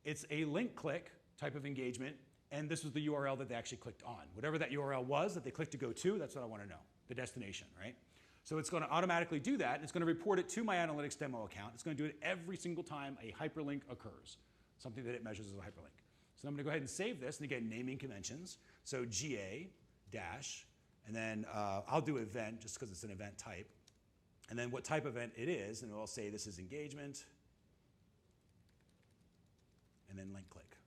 Speaker 1: It's a link click type of engagement, and this was the URL that they actually clicked on. Whatever that URL was that they clicked to go to, that's what I want to know, the destination, right? So it's going to automatically do that, and it's going to report it to my Analytics demo account. It's going to do it every single time a hyperlink occurs, something that it measures as a hyperlink. So I'm going to go ahead and save this, and again, naming conventions. So GA dash, and then I'll do event just because it's an event type. And then what type of event it is, and I'll say this is engagement, and then link click.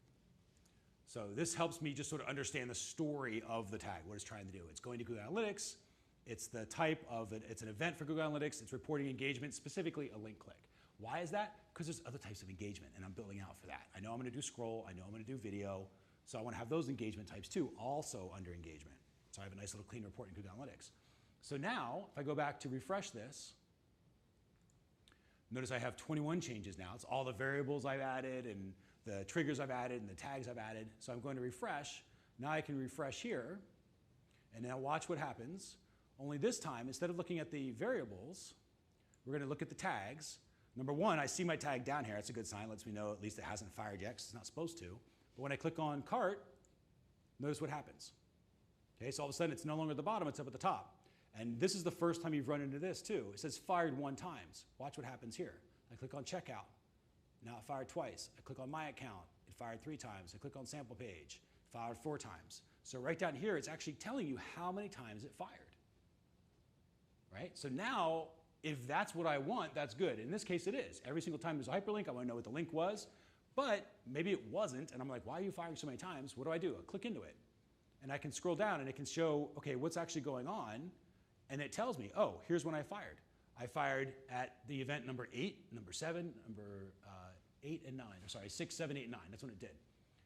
Speaker 1: So this helps me just sort of understand the story of the tag, what it's trying to do. It's going to Google Analytics. It's the type of it. It's an event for Google Analytics. It's reporting engagement, specifically a link click. Why is that? Because there's other types of engagement, and I'm building out for that. I know I'm going to do scroll. I know I'm going to do video. So I want to have those engagement types too, also under engagement. So I have a nice little clean report in Google Analytics. So now, if I go back to refresh this, notice I have 21 changes now. It's all the variables I've added and the triggers I've added and the tags I've added. So I'm going to refresh. Now I can refresh here, and now watch what happens. Only this time, instead of looking at the variables, we're going to look at the tags. Number one, I see my tag down here. That's a good sign. Lets me know at least it hasn't fired yet because it's not supposed to. But when I click on cart, notice what happens. Okay, so all of a sudden, it's no longer at the bottom. It's up at the top. And this is the first time you've run into this, too. It says fired 1 time. Watch what happens here. I click on checkout. Now it fired twice. I click on my account. It fired 3 times. I click on sample page. It fired 4 times. So right down here, it's actually telling you how many times it fired. Right? So now, if that's what I want, that's good. In this case, it is. Every single time there's a hyperlink, I want to know what the link was. But maybe it wasn't, and I'm like, why are you firing so many times? What do? I click into it. And I can scroll down, and it can show, okay, what's actually going on. And it tells me, oh, here's when I fired. I fired at the event number 8, number 7, number 8 and 9. I'm sorry, 6, 7, 8, 9. That's when it did.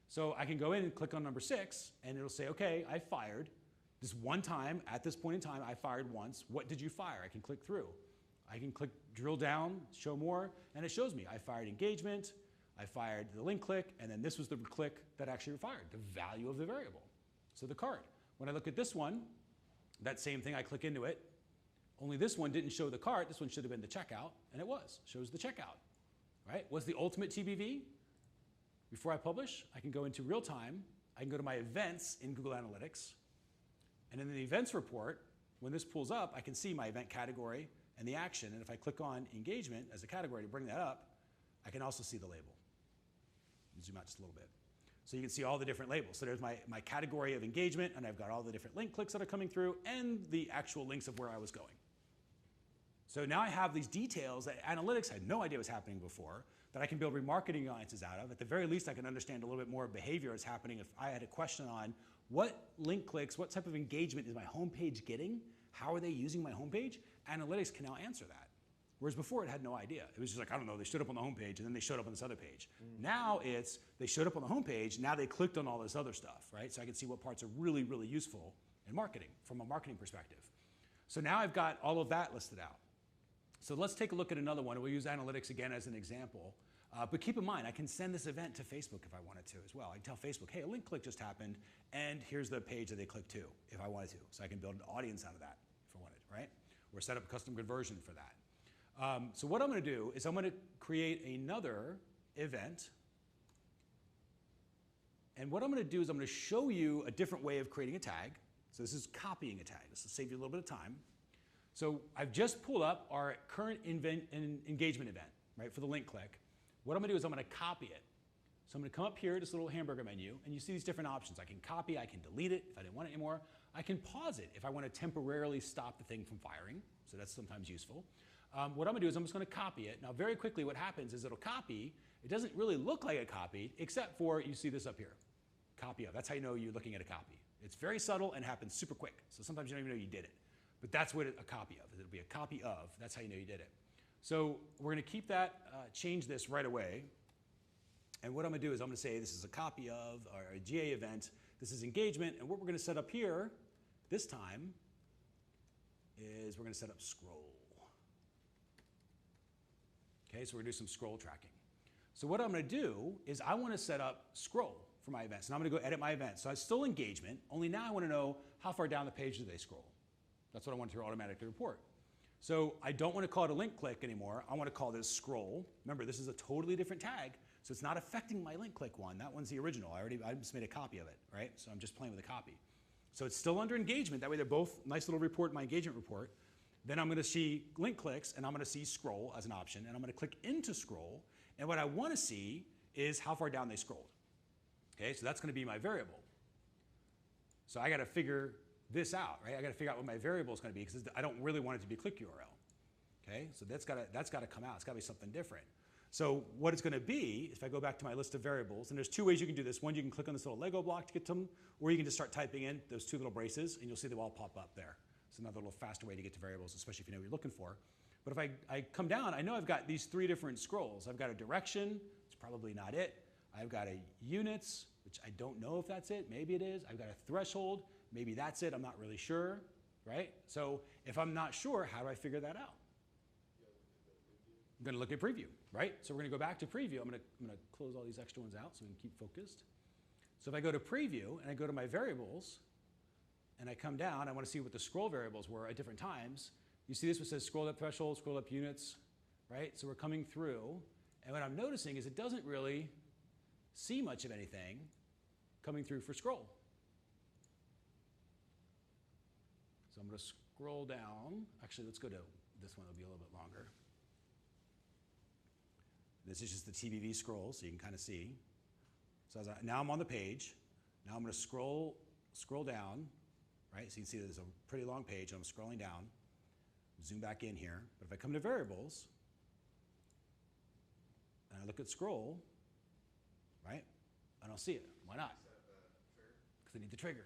Speaker 1: So I can go in and click on number 6, and it'll say, okay, I fired. This one time, at this point in time, I fired once. What did you fire? I can click through. I can click drill down, show more, and it shows me I fired engagement, I fired the link click, and then this was the click that actually fired, the value of the variable. So the cart. When I look at this one, that same thing, I click into it, only this one didn't show the cart. This one should have been the checkout, and it was. Shows the checkout, right? Was the ultimate TBV? Before I publish, I can go into real time. I can go to my events in Google Analytics. And in the events report, when this pulls up, I can see my event category and the action. And if I click on engagement as a category to bring that up, I can also see the label. Zoom out just a little bit. So you can see all the different labels. So there's my category of engagement, and I've got all the different link clicks that are coming through, and the actual links of where I was going. So now I have these details that analytics had no idea was happening before, that I can build remarketing alliances out of. At the very least, I can understand a little bit more behavior that's happening. If I had a question on what link clicks, what type of engagement is my homepage getting, how are they using my homepage, analytics can now answer that. Whereas before, it had no idea. It was just like, I don't know, they showed up on the homepage, and then they showed up on this other page. Now it's, they showed up on the homepage, now they clicked on all this other stuff, right? So I can see what parts are really, really useful in marketing, from a marketing perspective. So now I've got all of that listed out. So let's take a look at another one. We'll use analytics again as an example. But keep in mind, I can send this event to Facebook if I wanted to as well. I can tell Facebook, hey, a link click just happened, and here's the page that they clicked to if I wanted to. So I can build an audience out of that if I wanted, right? Or set up a custom conversion for that. So what I'm going to do is I'm going to create another event. And what I'm going to do is I'm going to show you a different way of creating a tag. So this is copying a tag. This will save you a little bit of time. So I've just pulled up our current engagement event, right, for the link click. What I'm going to do is I'm going to copy it. So I'm going to come up here, this little hamburger menu, and you see these different options. I can copy, I can delete it if I didn't want it anymore. I can pause it if I want to temporarily stop the thing from firing. So that's sometimes useful. What I'm going to do is I'm just going to copy it. Now, very quickly, what happens is it'll copy. It doesn't really look like a copy, except for you see this up here, copy of. That's how you know you're looking at a copy. It's very subtle and happens super quick. So sometimes you don't even know you did it. But that's what a copy of is. It'll be a copy of. That's how you know you did it. So we're going to keep that, change this right away. And what I'm going to do is I'm going to say this is a copy of our GA event. This is engagement. And what we're going to set up here this time is we're going to set up scroll. Okay, so we're going to do some scroll tracking. So what I'm going to do is I want to set up scroll for my events. And I'm going to go edit my events. So it's still engagement, only now I want to know how far down the page do they scroll. That's what I want to automatically report. So I don't want to call it a link click anymore. I want to call this scroll. Remember, this is a totally different tag, so it's not affecting my link click one. That one's the original. I just made a copy of it, right? So I'm just playing with a copy. So it's still under engagement. That way they're both nice little report in my engagement report. Then I'm going to see link clicks, and I'm going to see scroll as an option, and I'm going to click into scroll, and what I want to see is how far down they scrolled. Okay, so that's going to be my variable. So I got to figure this out, right? I got to figure out what my variable is going to be because I don't really want it to be a click URL. Okay, so that's got to come out. It's got to be something different. So what it's going to be, if I go back to my list of variables, and there's two ways you can do this. One, you can click on this little Lego block to get to them, or you can just start typing in those two little braces, and you'll see them all pop up there. It's another little faster way to get to variables, especially if you know what you're looking for. But if I come down, I know I've got these three different scrolls. I've got a direction, it's probably not it. I've got a units, which I don't know if that's it. Maybe it is. I've got a threshold. Maybe that's it. I'm not really sure, right? So if I'm not sure, how do I figure that out? I'm going to look at preview, right? So we're going to go back to preview. I'm going to close all these extra ones out so we can keep focused. So if I go to preview and I go to my variables, and I come down, I want to see what the scroll variables were at different times. You see this one says scroll up threshold, scroll up units, right? So we're coming through, and what I'm noticing is it doesn't really see much of anything coming through for scroll. So I'm going to scroll down. Actually, let's go to this one. It'll be a little bit longer. This is just the TBV scroll, so you can kind of see. So now I'm on the page. Now I'm going to scroll down. Right? So you can see there's a pretty long page. I'm scrolling down. Zoom back in here. But if I come to variables, and I look at scroll, right? I don't see it. Why not? Because I need the trigger.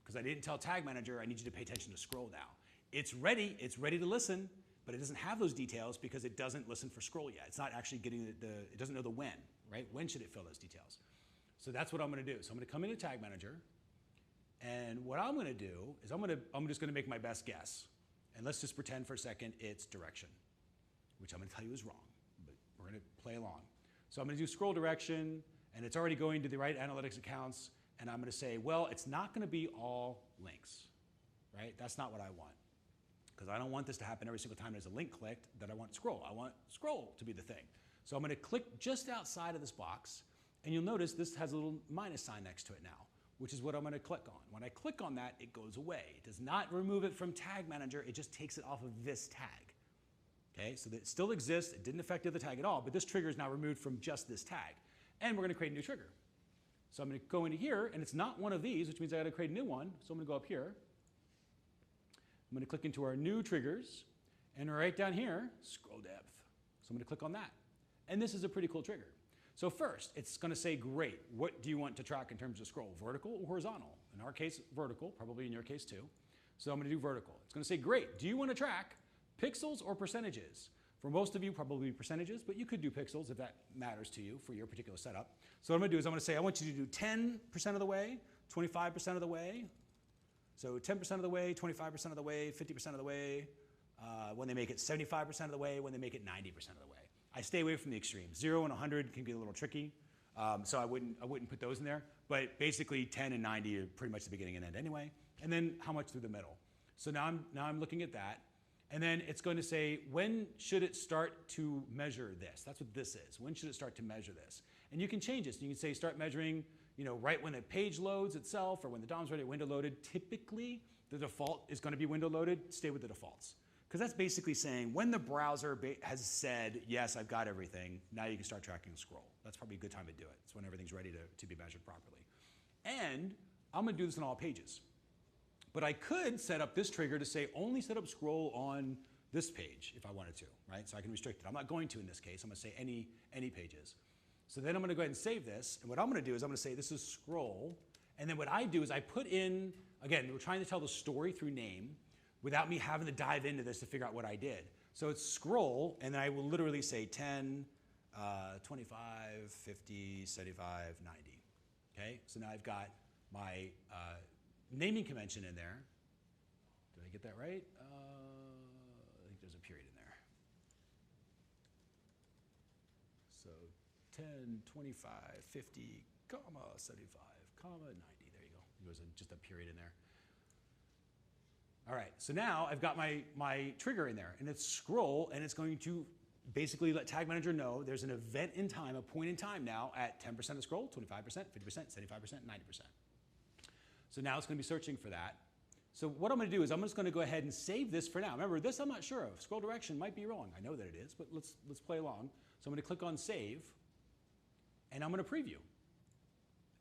Speaker 1: Because I didn't tell Tag Manager I need you to pay attention to scroll now. It's ready to listen, but it doesn't have those details because it doesn't listen for scroll yet. It's not actually getting it doesn't know the when, right? When should it fill those details? So that's what I'm going to do. So I'm going to come into Tag Manager. And what I'm going to do is I'm just going to make my best guess. And let's just pretend for a second it's direction, which I'm going to tell you is wrong, but we're going to play along. So I'm going to do scroll direction, and it's already going to the right analytics accounts, and I'm going to say, well, it's not going to be all links, right? That's not what I want, because I don't want this to happen every single time there's a link clicked that I want scroll. I want scroll to be the thing. So I'm going to click just outside of this box, And you'll notice this has a little minus sign next to it now, which is what I'm going to click on. When I click on that, it goes away. It does not remove it from Tag Manager. It just takes it off of this tag. Okay, so that it still exists. It didn't affect the other tag at all, but this trigger is now removed from just this tag. And we're going to create a new trigger. So I'm going to go into here, and it's not one of these, which means I got to create a new one. So I'm going to go up here. I'm going to click into our new triggers, and right down here, scroll depth. So I'm going to click on that. And this is a pretty cool trigger. So first, it's going to say, great, what do you want to track in terms of scroll, vertical or horizontal? In our case, vertical, probably in your case too. So I'm going to do vertical. It's going to say, great, do you want to track pixels or percentages? For most of you, probably percentages, but you could do pixels if that matters to you for your particular setup. So what I'm going to do is I'm going to say, I want you to do 10% of the way, 25% of the way. So 10% of the way, 25% of the way, 50% of the way, when they make it 75% of the way, when they make it 90% of the way. I stay away from the extremes. 0 and 100 can be a little tricky, so I wouldn't put those in there. But basically 10 and 90 are pretty much the beginning and end anyway. And then how much through the middle. So now I'm looking at that. And then it's going to say, when should it start to measure this? That's what this is. When should it start to measure this? And you can change this. You can say start measuring, right when the page loads itself or when the DOM's ready, window loaded. Typically, the default is going to be window loaded. Stay with the defaults. Because that's basically saying when the browser has said, yes, I've got everything, now you can start tracking the scroll. That's probably a good time to do it. It's when everything's ready to be measured properly. And I'm going to do this on all pages. But I could set up this trigger to say only set up scroll on this page if I wanted to, right? So I can restrict it. I'm not going to in this case. I'm going to say any pages. So then I'm going to go ahead and save this. And what I'm going to do is I'm going to say this is scroll. And then what I do is I put in, again, we're trying to tell the story through name without me having to dive into this to figure out what I did. So it's scroll, and then I will literally say 10, 25, 50, 75, 90. Okay? So now I've got my naming convention in there. Did I get that right? I think there's a period in there. So 10, 25, 50, comma, 75, comma, 90. There you go. There's just a period in there. All right, so now I've got my trigger in there, and it's scroll, and it's going to basically let Tag Manager know there's an event in time, a point in time now at 10% of scroll, 25%, 50%, 75%, 90%. So now it's going to be searching for that. So what I'm going to do is I'm just going to go ahead and save this for now. Remember, this I'm not sure of. Scroll direction might be wrong. I know that it is, but let's play along. So I'm going to click on Save, and I'm going to preview,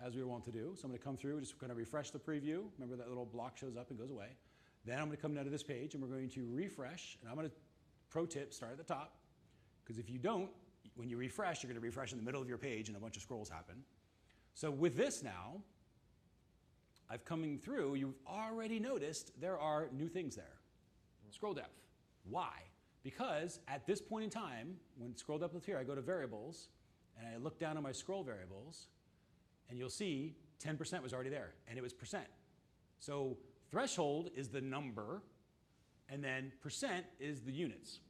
Speaker 1: as we were wont to do. So I'm going to come through, just going to refresh the preview. Remember that little block shows up and goes away. Then I'm going to come down to this page, and we're going to refresh. And I'm going to, pro tip, start at the top. Because if you don't, when you refresh, you're going to refresh in the middle of your page, and a bunch of scrolls happen. So with this now, I've coming through, you've already noticed there are new things there. Scroll depth. Why? Because at this point in time, when scroll depth is here, I go to variables, and I look down on my scroll variables, and you'll see 10% was already there, and it was percent. So threshold is the number, and then percent is the units,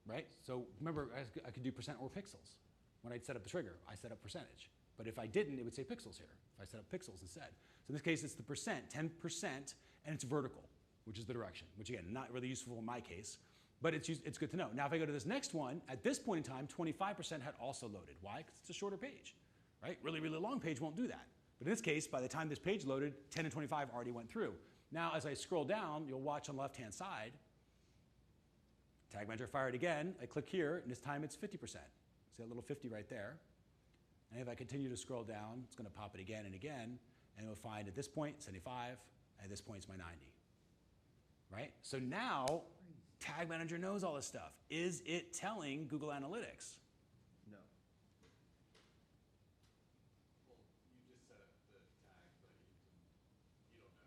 Speaker 1: right? So remember, I could do percent or pixels. When I'd set up the trigger, I set up percentage. But if I didn't, it would say pixels here, if I set up pixels instead. So in this case, it's the percent, 10%, and it's vertical, which is the direction, which again, not really useful in my case, but it's good to know. Now, if I go to this next one, at this point in time, 25% had also loaded. Why? Because it's a shorter page, right? Really, really long page won't do that. But in this case, by the time this page loaded, 10 and 25 already went through. Now, as I scroll down, you'll watch on the left-hand side, Tag Manager fired again. I click here, and this time it's 50%. See that little 50 right there? And if I continue to scroll down, it's going to pop it again and again, and it'll find at this point 75, and at this point it's my 90. Right? So now, Tag Manager knows all this stuff. Is it telling Google Analytics?
Speaker 2: No.
Speaker 3: Well, you just set up the tag, but you don't know if that's what you want to track,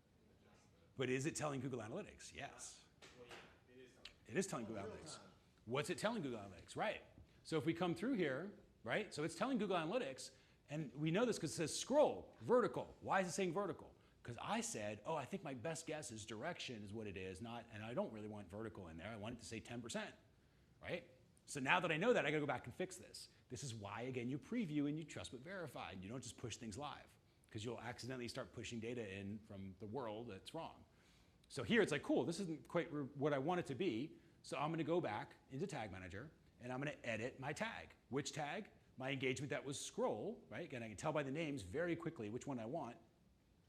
Speaker 3: so you need to adjust the...
Speaker 1: But is it telling Google Analytics? Yes.
Speaker 3: Well, yeah, it is telling.
Speaker 1: It is telling Google Analytics. What's it telling Google Analytics? Right. So if we come through here, right? So it's telling Google Analytics, and we know this because it says scroll, vertical. Why is it saying vertical? Because I said, oh, I think my best guess is direction is what it is, not, and I don't really want vertical in there. I want it to say 10%, right? So now that I know that, I got to go back and fix this. This is why, again, you preview and you trust but verify. And you don't just push things live, because you'll accidentally start pushing data in from the world that's wrong. So here it's like, cool, this isn't quite what I want it to be. So I'm going to go back into Tag Manager, and I'm going to edit my tag. Which tag? my engagement that was scroll, right? Again, I can tell by the names very quickly which one I want.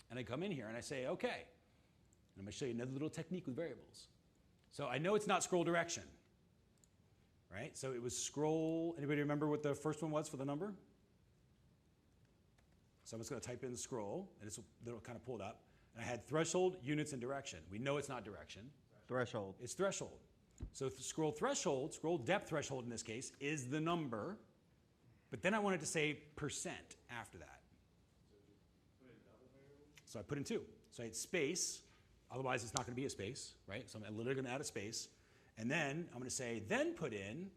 Speaker 1: And I come in here and I say, okay. And I'm going to show you another little technique with variables. So I know it's not scroll direction, right? So it was scroll. Anybody remember what the first one was for the number? So I'm just going to type in scroll, and it'll kind of pull it up. And I had threshold, units, and direction. We know it's not direction.
Speaker 2: Threshold.
Speaker 1: It's threshold. So scroll threshold, scroll depth threshold in this case, is the number. But then I wanted to say percent after that. So I put in 2. So I hit space. Otherwise, it's not going to be a space, right? So I'm literally going to add a space. And then I'm going to say, then put in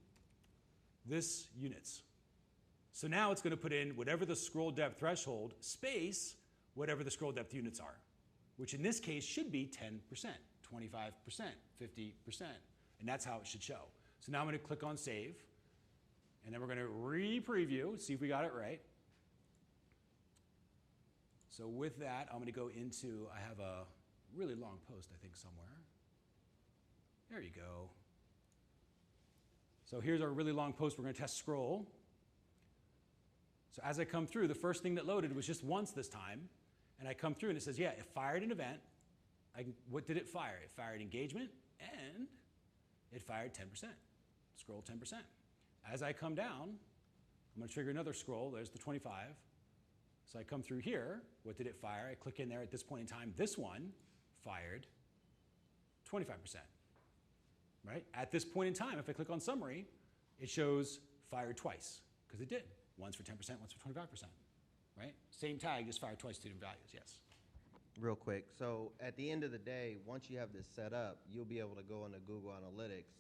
Speaker 1: this units. So now it's going to put in whatever the scroll depth threshold, space, whatever the scroll depth units are, which in this case should be 10%, 25%, 50%. And that's how it should show. So now I'm going to click on save. And then we're going to re-preview, see if we got it right. So with that, I'm going to go into, I have a really long post, I think, somewhere. There you go. So here's our really long post. We're going to test scroll. So as I come through, the first thing that loaded was just once this time. And I come through and it says, yeah, it fired an event. What did it fire? It fired engagement and it fired 10%. Scroll 10%. As I come down, I'm going to trigger another scroll. There's the 25. So I come through here. What did it fire? I click in there at this point in time. This one fired 25%. Right? At this point in time, if I click on summary, it shows fired twice because it did. Once for 10%, once for 25%. Right? Same tag, just fired twice, 2 different values. Yes.
Speaker 2: Real quick. So at the end of the day, once you have this set up, you'll be able to go into Google Analytics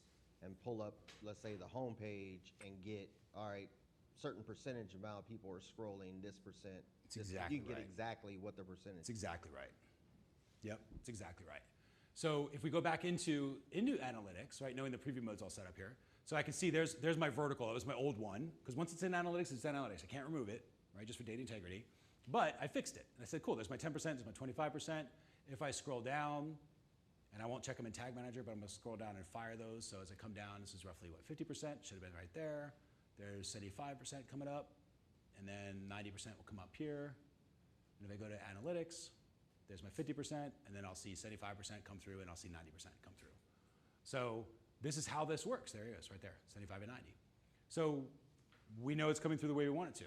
Speaker 2: and pull up, let's say, the home page and get, all right, certain percentage amount of people are scrolling this percent.
Speaker 1: It's exactly
Speaker 2: You get
Speaker 1: right.
Speaker 2: exactly what the percentage
Speaker 1: It's exactly right. Yep, it's exactly right. So if we go back into analytics, right, knowing the preview mode's all set up here, so I can see there's my vertical. It was my old one, because once it's in analytics, it's in analytics. I can't remove it, right, just for data integrity. But I fixed it. And I said, cool, there's my 10%, there's my 25%. If I scroll down, and I won't check them in Tag Manager, but I'm going to scroll down and fire those. So as I come down, this is roughly, what, 50%? Should have been right there. There's 75% coming up. And then 90% will come up here. And if I go to Analytics, there's my 50%. And then I'll see 75% come through, and I'll see 90% come through. So this is how this works. There it is, right there, 75 and 90. So we know it's coming through the way we want it to.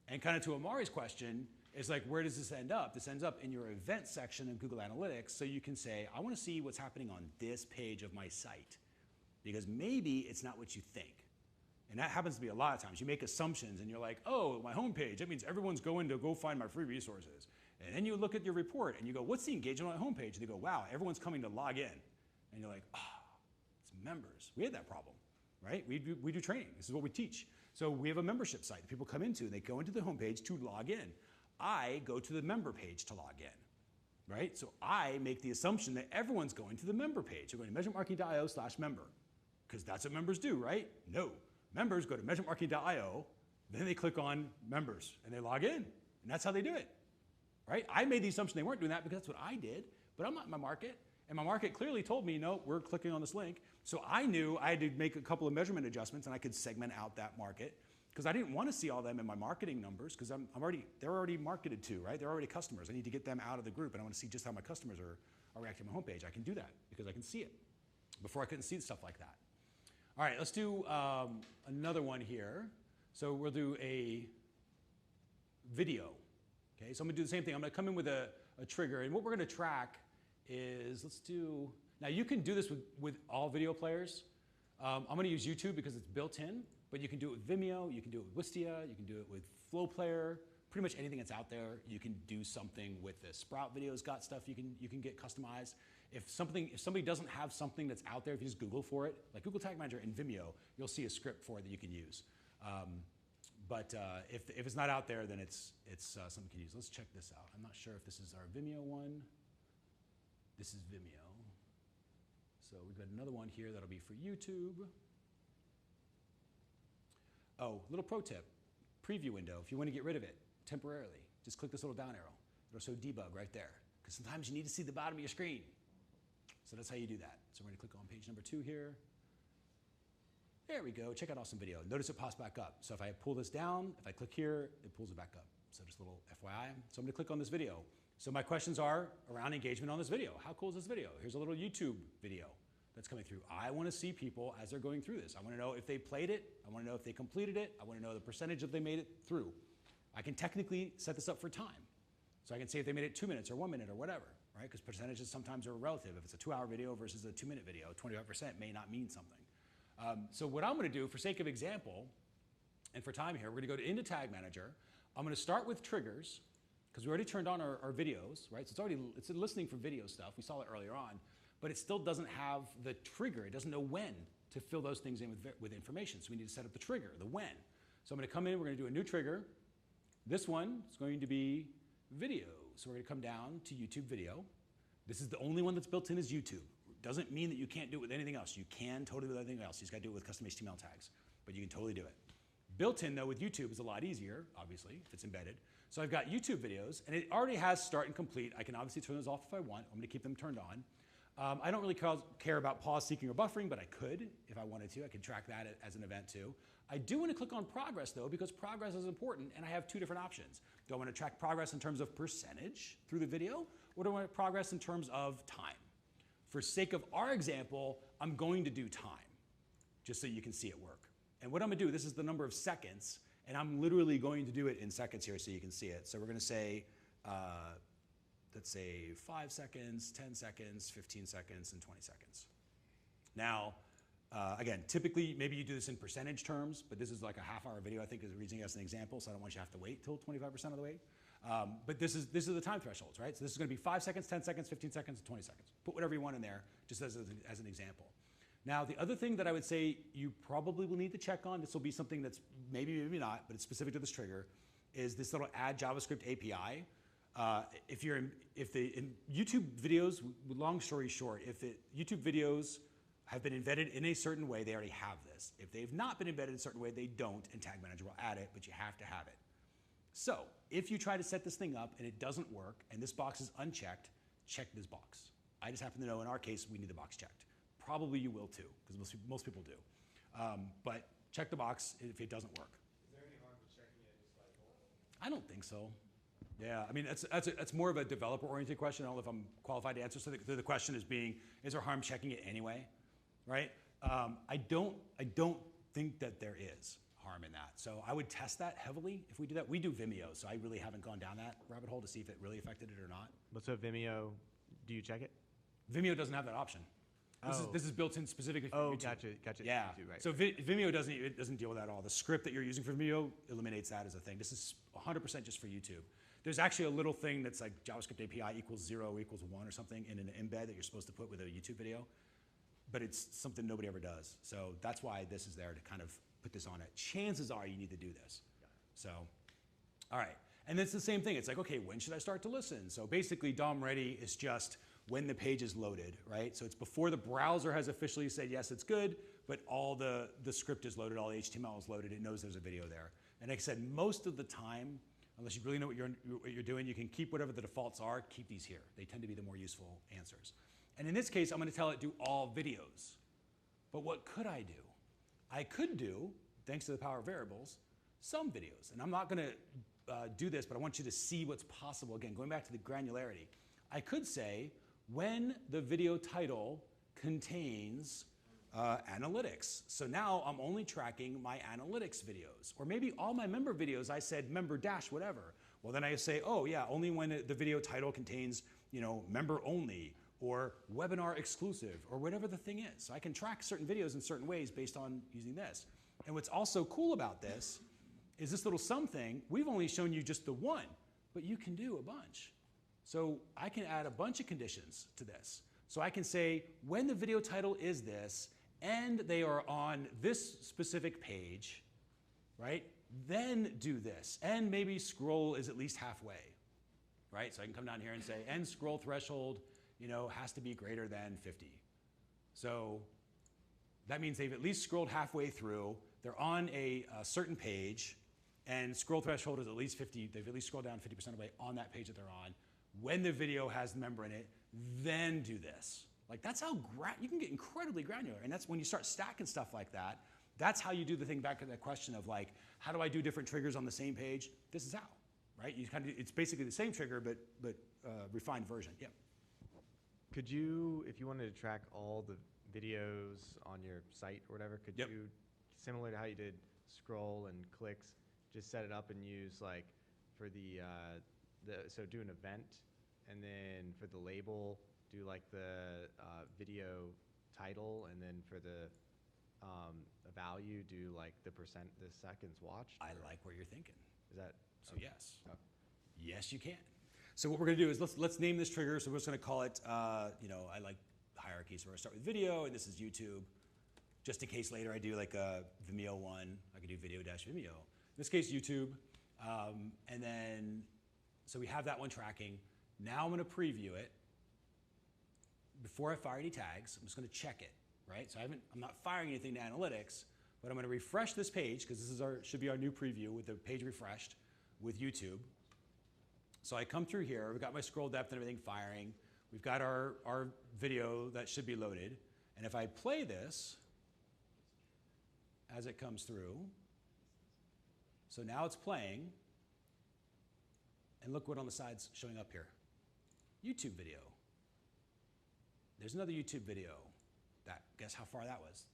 Speaker 1: And kind of to Amari's question, is like, where does this end up? This ends up in your event section in Google Analytics, so you can say, I want to see what's happening on this page of my site, because maybe it's not what you think. And that happens to be a lot of times. You make assumptions, and you're like, oh, my homepage, that means everyone's going to go find my free resources. And then you look at your report, and you go, what's the engagement on my homepage? And they go, wow, everyone's coming to log in. And you're like, it's members. We had that problem, right? We do training. This is what we teach. So we have a membership site that people come into, and they go into the homepage to log in. I go to the member page to log in, right? So I make the assumption that everyone's going to the member page. They're going to measuremarketing.io/member, because that's what members do, right? No. Members go to measuremarketing.io, then they click on members, and they log in. And that's how they do it, right? I made the assumption they weren't doing that because that's what I did, but I'm not in my market. And my market clearly told me, no, we're clicking on this link. So I knew I had to make a couple of measurement adjustments, and I could segment out that market, because I didn't want to see all them in my marketing numbers, because they're already marketed to, right? They're already customers. I need to get them out of the group, and I want to see just how my customers are reacting to my homepage. I can do that because I can see it. Before I couldn't see stuff like that. All right, let's do another one here. So we'll do a video. Okay, so I'm going to do the same thing. I'm going to come in with a trigger, and what we're going to track is, let's do, now you can do this with all video players. I'm going to use YouTube because it's built in. But you can do it with Vimeo, you can do it with Wistia, you can do it with Flow Player, pretty much anything that's out there. You can do something with this. Sprout Video's got stuff you can get customized. If somebody doesn't have something that's out there, if you just Google for it, like Google Tag Manager and Vimeo, you'll see a script for it that you can use. But if it's not out there, then it's something you can use. Let's check this out. I'm not sure if this is our Vimeo one. This is Vimeo. So we've got another one here that'll be for YouTube. Oh, little pro tip, preview window. If you want to get rid of it temporarily, just click this little down arrow. It'll show debug right there. Because sometimes you need to see the bottom of your screen. So that's how you do that. So we're going to click on page number 2 here. There we go. Check out awesome video. Notice it pops back up. So if I pull this down, if I click here, it pulls it back up. So just a little FYI. So I'm going to click on this video. So my questions are around engagement on this video. How cool is this video? Here's a little YouTube video that's coming through. I want to see people as they're going through this. I want to know if they played it. I want to know if they completed it. I want to know the percentage that they made it through. I can technically set this up for time. So I can say if they made it 2 minutes or 1 minute or whatever, right? Because percentages sometimes are relative. If it's a 2-hour video versus a 2-minute video, 25% may not mean something. So what I'm going to do, for sake of example, and for time here, we're going to go into Tag Manager. I'm going to start with triggers, because we already turned on our videos, right? So it's listening for video stuff. We saw it earlier on, but it still doesn't have the trigger. It doesn't know when to fill those things in with information. So we need to set up the trigger, the when. So I'm going to come in, we're going to do a new trigger. This one is going to be video. So we're going to come down to YouTube video. This is the only one that's built in is YouTube. Doesn't mean that you can't do it with anything else. You can totally do it with anything else. You just got to do it with custom HTML tags, but you can totally do it. Built in though with YouTube is a lot easier, obviously, if it's embedded. So I've got YouTube videos, and it already has start and complete. I can obviously turn those off if I want. I'm going to keep them turned on. I don't really care about pause, seeking, or buffering, but I could if I wanted to. I could track that as an event too. I do want to click on progress though, because progress is important, and I have two different options. Do I want to track progress in terms of percentage through the video, or do I want to progress in terms of time? For sake of our example, I'm going to do time, just so you can see it work. And what I'm going to do, this is the number of seconds, and I'm literally going to do it in seconds here so you can see it. So we're going to say, let's say 5 seconds, 10 seconds, 15 seconds, and 20 seconds. Now, again, typically, maybe you do this in percentage terms, but this is like a half-hour video, I think, is using as an example, so I don't want you to have to wait till 25% of the way. But this is the time thresholds, right? So this is going to be 5 seconds, 10 seconds, 15 seconds, and 20 seconds. Put whatever you want in there, just as an example. Now, the other thing that I would say you probably will need to check on, this will be something that's maybe not, but it's specific to this trigger, is this little add JavaScript API. If the YouTube videos, long story short, if the YouTube videos have been embedded in a certain way, they already have this. If they've not been embedded in a certain way, they don't, and Tag Manager will add it, but you have to have it. So if you try to set this thing up and it doesn't work, and this box is unchecked, check this box. I just happen to know in our case, we need the box checked. Probably you will too, because most people do. But check the box if it doesn't work.
Speaker 3: Is there any harm to checking it just like whole?
Speaker 1: I don't think so. Yeah, I mean, that's more of a developer-oriented question. I don't know if I'm qualified to answer. So the question is is there harm checking it anyway, right? I don't think that there is harm in that. So I would test that heavily if we do that. We do Vimeo, so I really haven't gone down that rabbit hole to see if it really affected it or not.
Speaker 4: But so Vimeo, do you check it?
Speaker 1: Vimeo doesn't have that option. This is built in specifically for YouTube.
Speaker 4: Gotcha.
Speaker 1: Yeah.
Speaker 4: YouTube, right.
Speaker 1: So Vimeo doesn't deal with that at all. The script that you're using for Vimeo eliminates that as a thing. This is 100% just for YouTube. There's actually a little thing that's like JavaScript API equals 0 equals 1 or something in an embed that you're supposed to put with a YouTube video, but it's something nobody ever does. So that's why this is there to kind of put this on it. Chances are you need to do this. So, all right. And it's the same thing. It's like, okay, when should I start to listen? So basically, DOM ready is just when the page is loaded, right? So it's before the browser has officially said, yes, it's good, but all the script is loaded, all the HTML is loaded, it knows there's a video there. And like I said, most of the time, unless you really know what you're doing, you can keep whatever the defaults are, keep these here. They tend to be the more useful answers. And in this case, I'm gonna tell it do all videos. But what could I do? I could do, thanks to the power of variables, some videos. And I'm not gonna do this, but I want you to see what's possible. Again, going back to the granularity. I could say, when the video title contains analytics. So now I'm only tracking my analytics videos. Or maybe all my member videos, I said member dash whatever. Well, then I say, oh yeah, only when the video title contains, member only, or webinar exclusive, or whatever the thing is. So I can track certain videos in certain ways based on using this. And what's also cool about this is this little sum thing, we've only shown you just the one, but you can do a bunch. So I can add a bunch of conditions to this. So I can say, when the video title is this, and they are on this specific page, right? Then do this, and maybe scroll is at least halfway, right? So I can come down here and say, and scroll threshold, has to be greater than 50. So that means they've at least scrolled halfway through. They're on a certain page, and scroll threshold is at least 50. They've at least scrolled down 50% of the way on that page that they're on. When the video has the member in it, then do this. Like that's how you can get incredibly granular. And that's when you start stacking stuff like that, That's how you do the thing back to that question of like, how do I do different triggers on the same page? This is how, right? You kind of, it's basically the same trigger, but refined version. Yeah.
Speaker 4: Could you, if you wanted to track all the videos on your site or whatever, could
Speaker 1: Yep.
Speaker 4: you, similar to how you did scroll and clicks, just set it up and use like for so do an event, and then for the label, do like the video title, and then for the value, do like the seconds watched?
Speaker 1: I like what you're thinking.
Speaker 4: Is that?
Speaker 1: So yes. Yes, you can. So what we're going to do is let's name this trigger. So we're just going to call it, I like hierarchy. So we're going to start with video, and this is YouTube. Just in case later I do like a Vimeo one, I could do video-Vimeo. In this case, YouTube. And then, so we have that one tracking. Now I'm going to preview it. Before I fire any tags, I'm just going to check it, right? So I'm not firing anything to analytics, but I'm going to refresh this page because this is should be our new preview with the page refreshed with YouTube. So I come through here, we've got my scroll depth and everything firing. We've got our video that should be loaded. And if I play this as it comes through, so now it's playing, and look what on the side's showing up here. YouTube video. There's another YouTube video. Guess how far that was?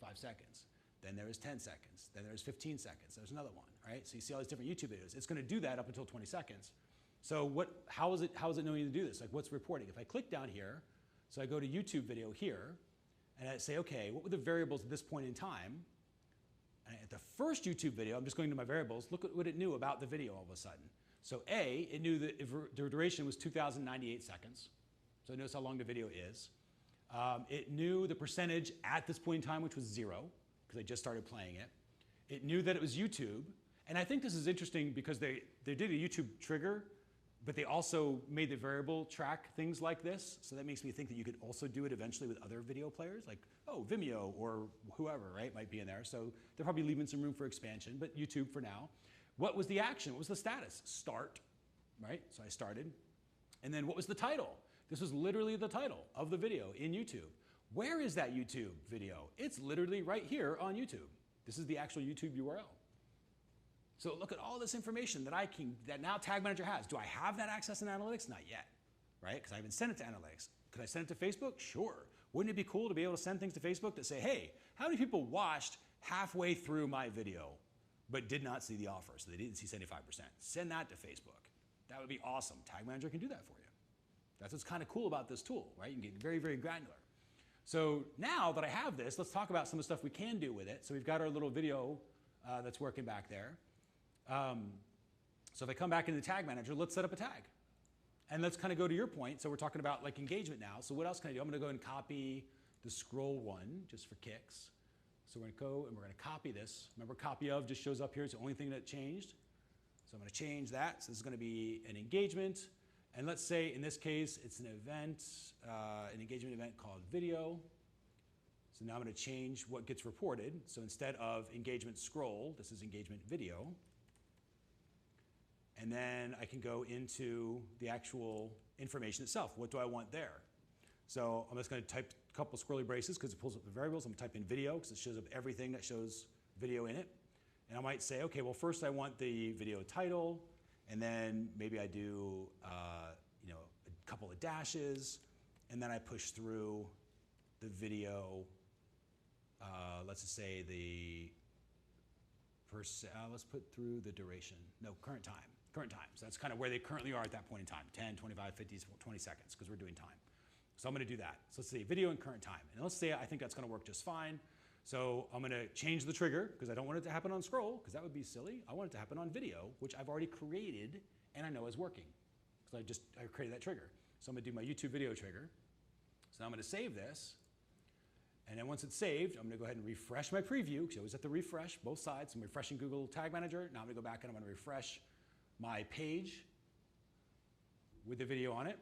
Speaker 1: 5 seconds. Then there was 10 seconds. Then there was 15 seconds. There's another one, right? So you see all these different YouTube videos. It's going to do that up until 20 seconds. So how is it knowing to do this? Like what's reporting? If I click down here, so I go to YouTube video here, and I say, okay, what were the variables at this point in time? And at the first YouTube video, I'm just going to my variables, look at what it knew about the video all of a sudden. So A, it knew that the duration was 2,098 seconds. So it knows how long the video is. It knew the percentage at this point in time, which was 0, because I just started playing it. It knew that it was YouTube. And I think this is interesting because they did a YouTube trigger, but they also made the variable track things like this. So that makes me think that you could also do it eventually with other video players, like, oh, Vimeo or whoever, right, might be in there. So they're probably leaving some room for expansion, but YouTube for now. What was the action? What was the status? Start, right? So I started. And then what was the title? This was literally the title of the video in YouTube. Where is that YouTube video? It's literally right here on YouTube. This is the actual YouTube URL. So look at all this information that now Tag Manager has. Do I have that access in Analytics? Not yet, right? Because I haven't sent it to Analytics. Could I send it to Facebook? Sure. Wouldn't it be cool to be able to send things to Facebook that say, hey, how many people watched halfway through my video but did not see the offer, so they didn't see 75%? Send that to Facebook. That would be awesome. Tag Manager can do that for you. That's what's kind of cool about this tool, right? You can get very, very granular. So now that I have this, let's talk about some of the stuff we can do with it. So we've got our little video that's working back there. So if I come back into the Tag Manager, let's set up a tag. And let's kind of go to your point. So we're talking about like engagement now. So what else can I do? I'm going to go and copy the scroll one just for kicks. So we're going to go and we're going to copy this. Remember, copy of just shows up here. It's the only thing that changed. So I'm going to change that. So this is going to be an engagement. And let's say in this case, it's an event, an engagement event called video. So now I'm going to change what gets reported. So instead of engagement scroll, this is engagement video. And then I can go into the actual information itself. What do I want there? So I'm just going to type a couple scrolly braces because it pulls up the variables. I'm going to type in video because it shows up everything that shows video in it. And I might say, okay, well, first I want the video title. And then maybe I do a couple of dashes. And then I push through the video, let's just say let's put through the duration. No, current time. Current time. So that's kind of where they currently are at that point in time, 10, 25, 50, 20 seconds, because we're doing time. So I'm going to do that. So let's say video and current time. And let's say I think that's going to work just fine. So I'm going to change the trigger, because I don't want it to happen on scroll, because that would be silly. I want it to happen on video, which I've already created and I know is working, because I created that trigger. So I'm going to do my YouTube video trigger. So now I'm going to save this. And then once it's saved, I'm going to go ahead and refresh my preview, because you always have to refresh both sides. I'm refreshing Google Tag Manager. Now I'm going to go back and I'm going to refresh my page with the video on it.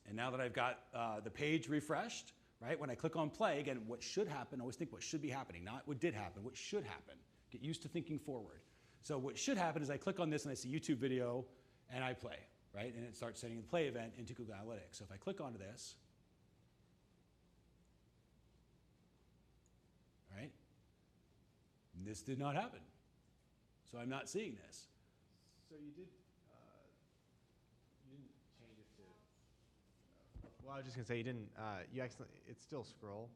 Speaker 1: And now that I've got the page refreshed, right, when I click on play, again, what should happen, always think what should be happening, not what did happen, what should happen. Get used to thinking forward. So what should happen is I click on this and I see YouTube video and I play, right? And it starts sending the play event into Google Analytics. So if I click onto this, right, this did not happen. So I'm not seeing this.
Speaker 4: So you didn't change it to, well, I was just gonna say you accidentally, it's still scroll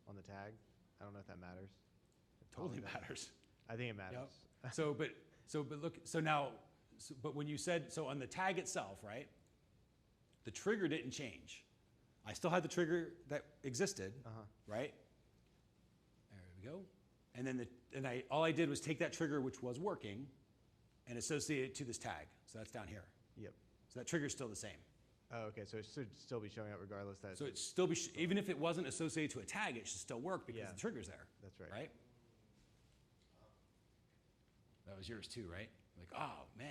Speaker 4: on the tag. I don't know if that matters.
Speaker 1: Totally matters.
Speaker 4: I think it matters.
Speaker 1: Yep. But when you said, so on the tag itself, right? The trigger didn't change. I still had the trigger that existed, right? There we go. And then all I did was take that trigger, which was working, and associate it to this tag. So that's down here.
Speaker 4: Yep.
Speaker 1: So that trigger's still the same.
Speaker 4: Oh, okay. So it should still be showing up regardless.
Speaker 1: So it still be, even if it wasn't associated to a tag, it should still work because the trigger's there.
Speaker 4: That's right.
Speaker 1: Right? That was yours too, right? Like, oh man.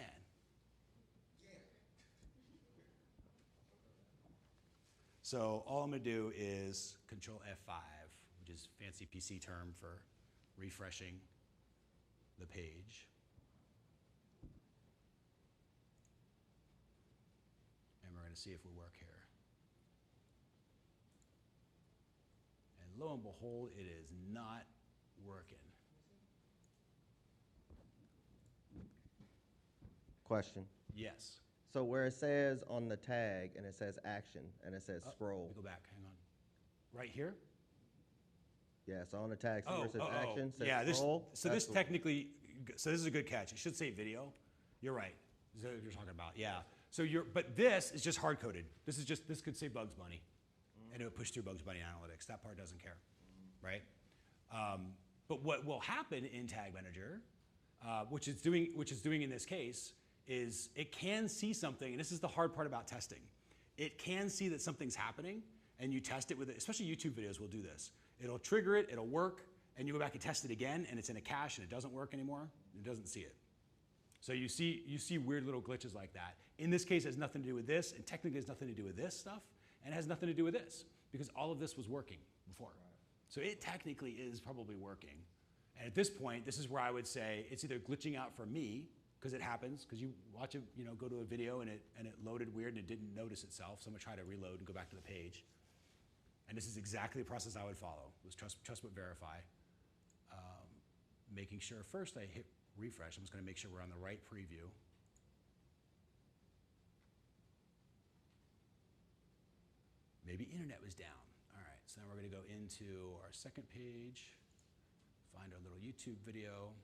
Speaker 1: So all I'm gonna do is Control F5, which is fancy PC term for refreshing the page. And we're gonna see if we work here. And lo and behold, it is not working.
Speaker 2: Question.
Speaker 1: Yes.
Speaker 2: So where it says on the tag and it says action and it says
Speaker 1: Let
Speaker 2: scroll.
Speaker 1: me go back, hang on. Right here?
Speaker 2: Yeah, so on the tag, see where it says action, says
Speaker 1: Yeah,
Speaker 2: scroll.
Speaker 1: so this technically, so this is a good catch. It should say video. You're right. This is what you're talking about, yeah. So but this is just hard coded. This could say Bugs Bunny, and it would push through Bugs Bunny Analytics. That part doesn't care, right? But what will happen in Tag Manager, which it's doing in this case, is it can see something, and this is the hard part about testing. It can see that something's happening, and you test it with it. Especially YouTube videos will do this. It'll trigger it, it'll work, and you go back and test it again, and it's in a cache, and it doesn't work anymore. It doesn't see it. So you see weird little glitches like that. In this case, it has nothing to do with this, and technically has nothing to do with this stuff, and it has nothing to do with this, because all of this was working before. So it technically is probably working. And at this point, this is where I would say it's either glitching out for me, because it happens, because you watch it, go to a video and it loaded weird and it didn't notice itself. So I'm gonna try to reload and go back to the page. And this is exactly the process I would follow, was trust but verify. Making sure first I hit refresh. I'm just gonna make sure we're on the right preview. Maybe internet was down. All right, so now we're gonna go into our second page, find our little YouTube video.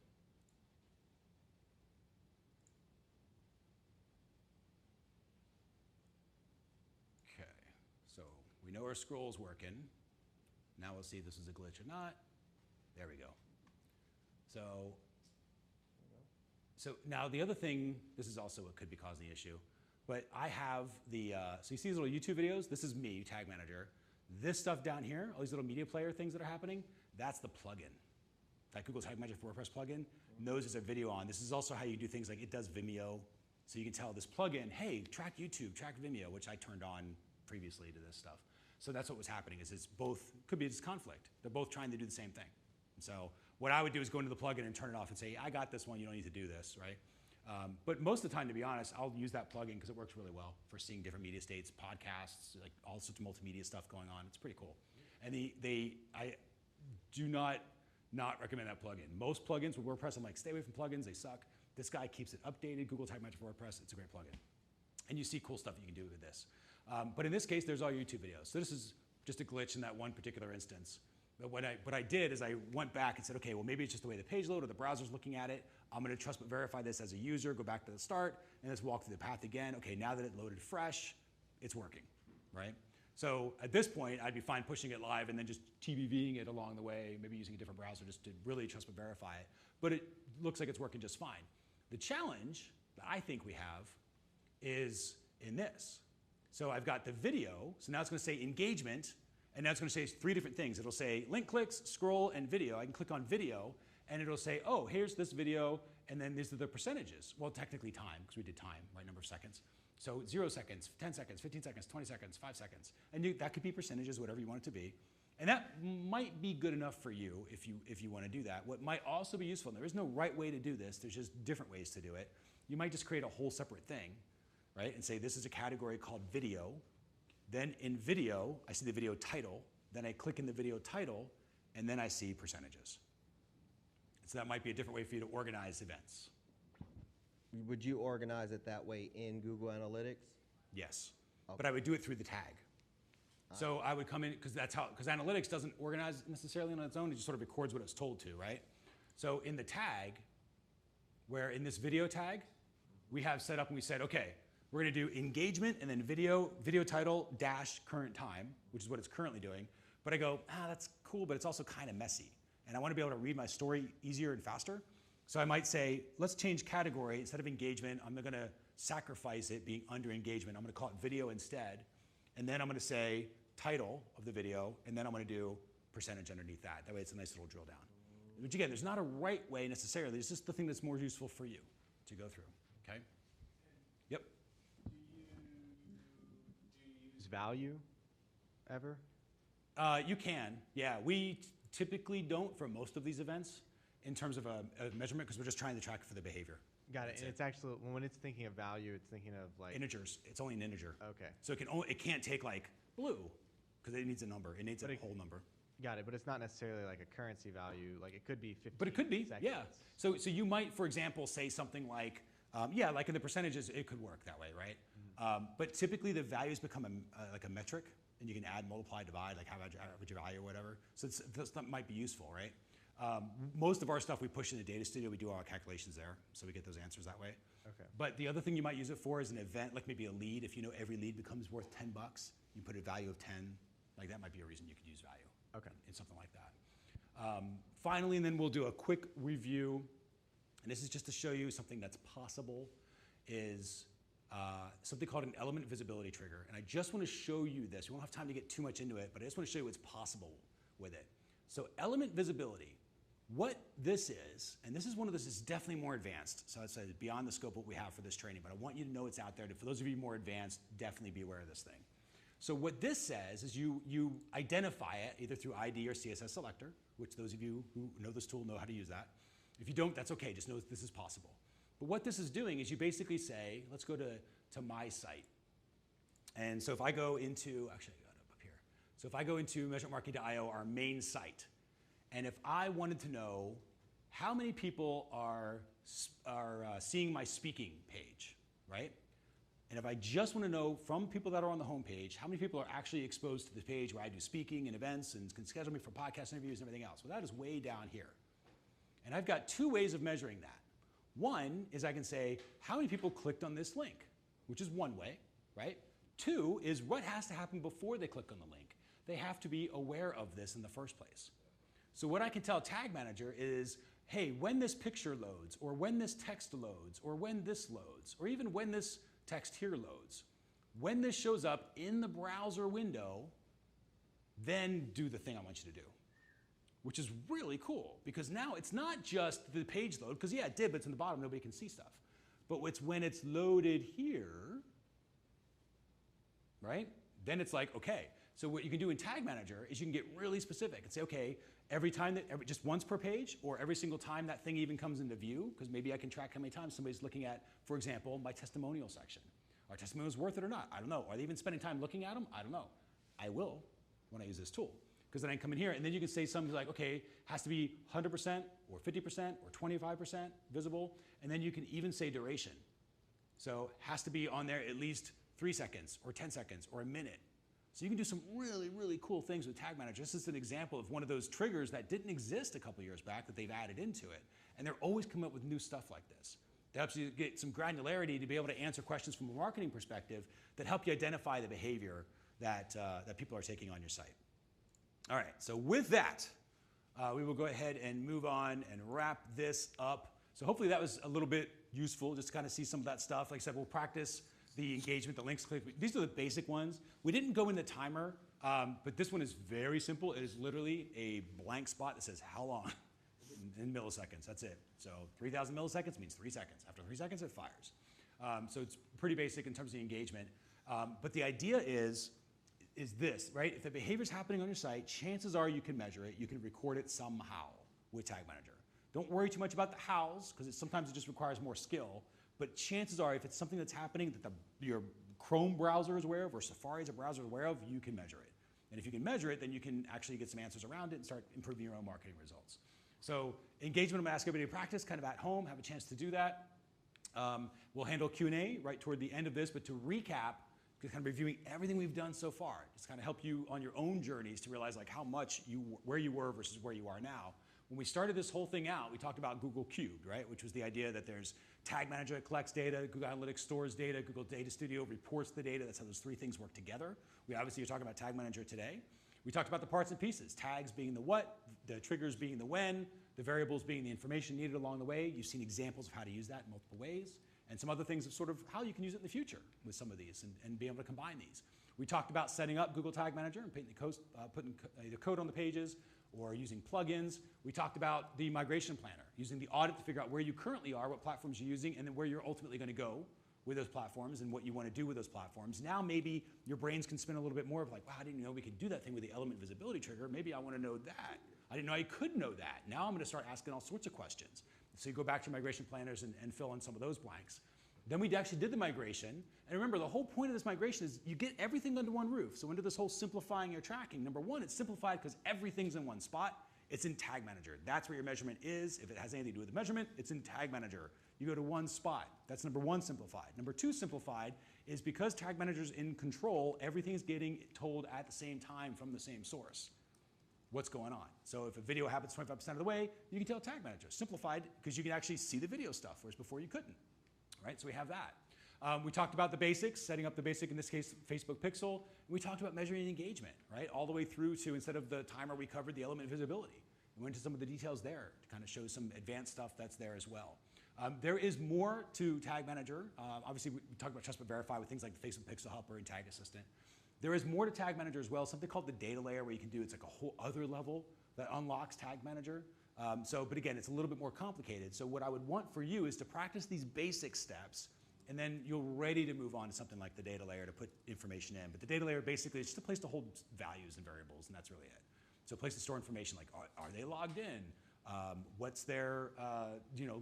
Speaker 1: So we know our scroll's working. Now we'll see if this is a glitch or not. There we go. So now the other thing, this is also what could be causing the issue, but I have so you see these little YouTube videos? This is me, Tag Manager. This stuff down here, all these little media player things that are happening, that's the plugin. That Google Tag Manager for WordPress plugin knows there's a video on. This is also how you do things like it does Vimeo. So you can tell this plugin, hey, track YouTube, track Vimeo, which I turned on previously to this stuff. So that's what was happening, is it's both, could be this conflict. They're both trying to do the same thing. And so what I would do is go into the plugin and turn it off and say, I got this one, you don't need to do this, right? But most of the time, to be honest, I'll use that plugin because it works really well for seeing different media states, podcasts, like all sorts of multimedia stuff going on. It's pretty cool. And I do not recommend that plugin. Most plugins with WordPress, I'm like, stay away from plugins, they suck. This guy keeps it updated, Google Tag Manager for WordPress, it's a great plugin. And you see cool stuff you can do with this. But in this case, there's all YouTube videos. So this is just a glitch in that one particular instance. But what I did is I went back and said, okay, well, maybe it's just the way the page loaded or the browser's looking at it. I'm gonna trust but verify this as a user, go back to the start, and let's walk through the path again. Okay, now that it loaded fresh, it's working, right? So at this point, I'd be fine pushing it live and then just TBVing it along the way, maybe using a different browser just to really trust but verify it. But it looks like it's working just fine. The challenge that I think we have is in this. So I've got the video, so now it's gonna say engagement, and now it's gonna say 3 different things. It'll say link clicks, scroll, and video. I can click on video, and it'll say, oh, here's this video, and then these are the percentages. Well, technically time, because we did time, right, number of seconds. So 0 seconds, 10 seconds, 15 seconds, 20 seconds, 5 seconds. And that could be percentages, whatever you want it to be. And that might be good enough for you if you wanna do that. What might also be useful, and there is no right way to do this, there's just different ways to do it. You might just create a whole separate thing, right? And say this is a category called video. Then in video, I see the video title. Then I click in the video title, and then I see percentages. So that might be a different way for you to organize events.
Speaker 2: Would you organize it that way in Google Analytics?
Speaker 1: Yes,
Speaker 2: Okay.
Speaker 1: but I would do it through the tag. So I would come in, because analytics doesn't organize necessarily on its own, it just sort of records what it's told to, right? So in the tag, where in this video tag, we have set up and we said, okay, we're gonna do engagement and then video title dash current time, which is what it's currently doing. But I go, that's cool, but it's also kind of messy. And I wanna be able to read my story easier and faster. So I might say, let's change category. Instead of engagement, I'm gonna sacrifice it being under engagement. I'm gonna call it video instead. And then I'm gonna say title of the video, and then I'm gonna do percentage underneath that. That way it's a nice little drill down. Which again, there's not a right way necessarily. It's just the thing that's more useful for you to go through, okay? Yep.
Speaker 4: Do you use value ever?
Speaker 1: You can, yeah. We typically don't for most of these events in terms of a measurement because we're just trying to track for the behavior.
Speaker 4: Got it. And it's actually, when it's thinking of value, it's thinking of like
Speaker 1: Integers. It's only an integer.
Speaker 4: Okay.
Speaker 1: So it can't take like blue because it needs a number. It needs a whole number.
Speaker 4: Got it, but it's not necessarily like a currency value. Like it could be 15
Speaker 1: But it could be,
Speaker 4: seconds.
Speaker 1: yeah. So you might, for example, say something like, like in the percentages, it could work that way, right? But typically the values become like a metric, and you can add, multiply, divide, like average value or whatever. So that might be useful, right? Most of our stuff we push in the data studio. We do all our calculations there, so we get those answers that way.
Speaker 4: Okay.
Speaker 1: But the other thing you might use it for is an event, like maybe a lead. If you know every lead becomes worth $10, you put a value of 10. Like that might be a reason you could use value.
Speaker 4: Okay.
Speaker 1: In something like that. Finally, and then we'll do a quick review, and this is just to show you something that's possible, is something called an element visibility trigger. And I just want to show you this. We won't have time to get too much into it, but I just want to show you what's possible with it. So element visibility, what this is, and this is definitely more advanced, so it's beyond the scope of what we have for this training, but I want you to know it's out there. For those of you more advanced, definitely be aware of this thing. So what this says is you identify it either through ID or CSS selector, which those of you who know this tool know how to use that. If you don't, that's okay, just know that this is possible. But what this is doing is you basically say, let's go to my site. And so if I go into, actually I got it up here. So if I go into measurementmarketing.io, our main site, and if I wanted to know how many people are seeing my speaking page, right? And if I just want to know from people that are on the homepage, how many people are actually exposed to the page where I do speaking and events and can schedule me for podcast interviews and everything else. Well, that is way down here. And I've got two ways of measuring that. One is I can say, how many people clicked on this link, which is one way, right? Two is what has to happen before they click on the link. They have to be aware of this in the first place. So what I can tell Tag Manager is, hey, when this picture loads, or when this text loads, or when this loads, or even when this text here loads. When this shows up in the browser window, then do the thing I want you to do, which is really cool because now it's not just the page load, because yeah, it did, but it's in the bottom, nobody can see stuff. But it's when it's loaded here, right? Then it's like, okay. So what you can do in Tag Manager is you can get really specific and say, okay, every time just once per page, or every single time that thing even comes into view, because maybe I can track how many times somebody's looking at, for example, my testimonial section. Are testimonials worth it or not? I don't know. Are they even spending time looking at them? I don't know. I will when I use this tool. Because then I can come in here and then you can say something like, okay, has to be 100% or 50% or 25% visible. And then you can even say duration. So has to be on there at least 3 seconds or 10 seconds or a minute. So you can do some really, really cool things with Tag Manager. This is an example of one of those triggers that didn't exist a couple years back that they've added into it. And they're always coming up with new stuff like this. That helps you get some granularity to be able to answer questions from a marketing perspective that help you identify the behavior that people are taking on your site. All right, so with that, we will go ahead and move on and wrap this up. So hopefully that was a little bit useful, just to kind of see some of that stuff. Like I said, we'll practice the engagement, the links click. These are the basic ones. We didn't go in the timer, but this one is very simple. It is literally a blank spot that says how long in milliseconds. That's it. So 3,000 milliseconds means 3 seconds. After 3 seconds, it fires. So it's pretty basic in terms of the engagement. But the idea is this, right? If the behavior is happening on your site, chances are you can measure it. You can record it somehow with Tag Manager. Don't worry too much about the hows, because sometimes it just requires more skill. But chances are, if it's something that's happening that your Chrome browser is aware of, or Safari as a browser is aware of, you can measure it. And if you can measure it, then you can actually get some answers around it and start improving your own marketing results. So engagement, I'm going to ask everybody to practice kind of at home, have a chance to do that. We'll handle Q&A right toward the end of this, but to recap, just kind of reviewing everything we've done so far, just kind of help you on your own journeys to realize like how much where you were versus where you are now. When we started this whole thing out, we talked about Google Cubed, right? Which was the idea that there's Tag Manager that collects data, Google Analytics stores data, Google Data Studio reports the data. That's how those three things work together. We obviously are talking about Tag Manager today. We talked about the parts and pieces, tags being the what, the triggers being the when, the variables being the information needed along the way. You've seen examples of how to use that in multiple ways, and some other things of sort of how you can use it in the future with some of these and be able to combine these. We talked about setting up Google Tag Manager and putting either code on the pages or using plugins. We talked about the migration planner, using the audit to figure out where you currently are, what platforms you're using, and then where you're ultimately going to go with those platforms and what you want to do with those platforms. Now maybe your brains can spin a little bit more of like, wow, I didn't know we could do that thing with the element visibility trigger. Maybe I want to know that. I didn't know I could know that. Now I'm going to start asking all sorts of questions. So you go back to your migration planners and fill in some of those blanks. Then we actually did the migration. And remember, the whole point of this migration is you get everything under one roof. So under this whole simplifying your tracking, number one, it's simplified because everything's in one spot. It's in Tag Manager. That's where your measurement is. If it has anything to do with the measurement, it's in Tag Manager. You go to one spot. That's number one, simplified. Number two, simplified is because Tag Manager's in control, everything is getting told at the same time from the same source. What's going on? So if a video happens 25% of the way, you can tell Tag Manager. Simplified because you can actually see the video stuff, whereas before you couldn't. Right? So we have that. We talked about the basics, setting up the basic, in this case, Facebook Pixel. We talked about measuring engagement, right? All the way through to, instead of the timer, we covered the element visibility. We went into some of the details there to kind of show some advanced stuff that's there as well. There is more to Tag Manager. Obviously, we talked about Trust But Verify with things like the Facebook Pixel Helper and Tag Assistant. There is more to Tag Manager as well, something called the data layer where you can do, it's like a whole other level that unlocks Tag Manager. But again, it's a little bit more complicated. So what I would want for you is to practice these basic steps, and then you're ready to move on to something like the data layer to put information in. But the data layer basically is just a place to hold values and variables, and that's really it. So a place to store information like, are they logged in? What's their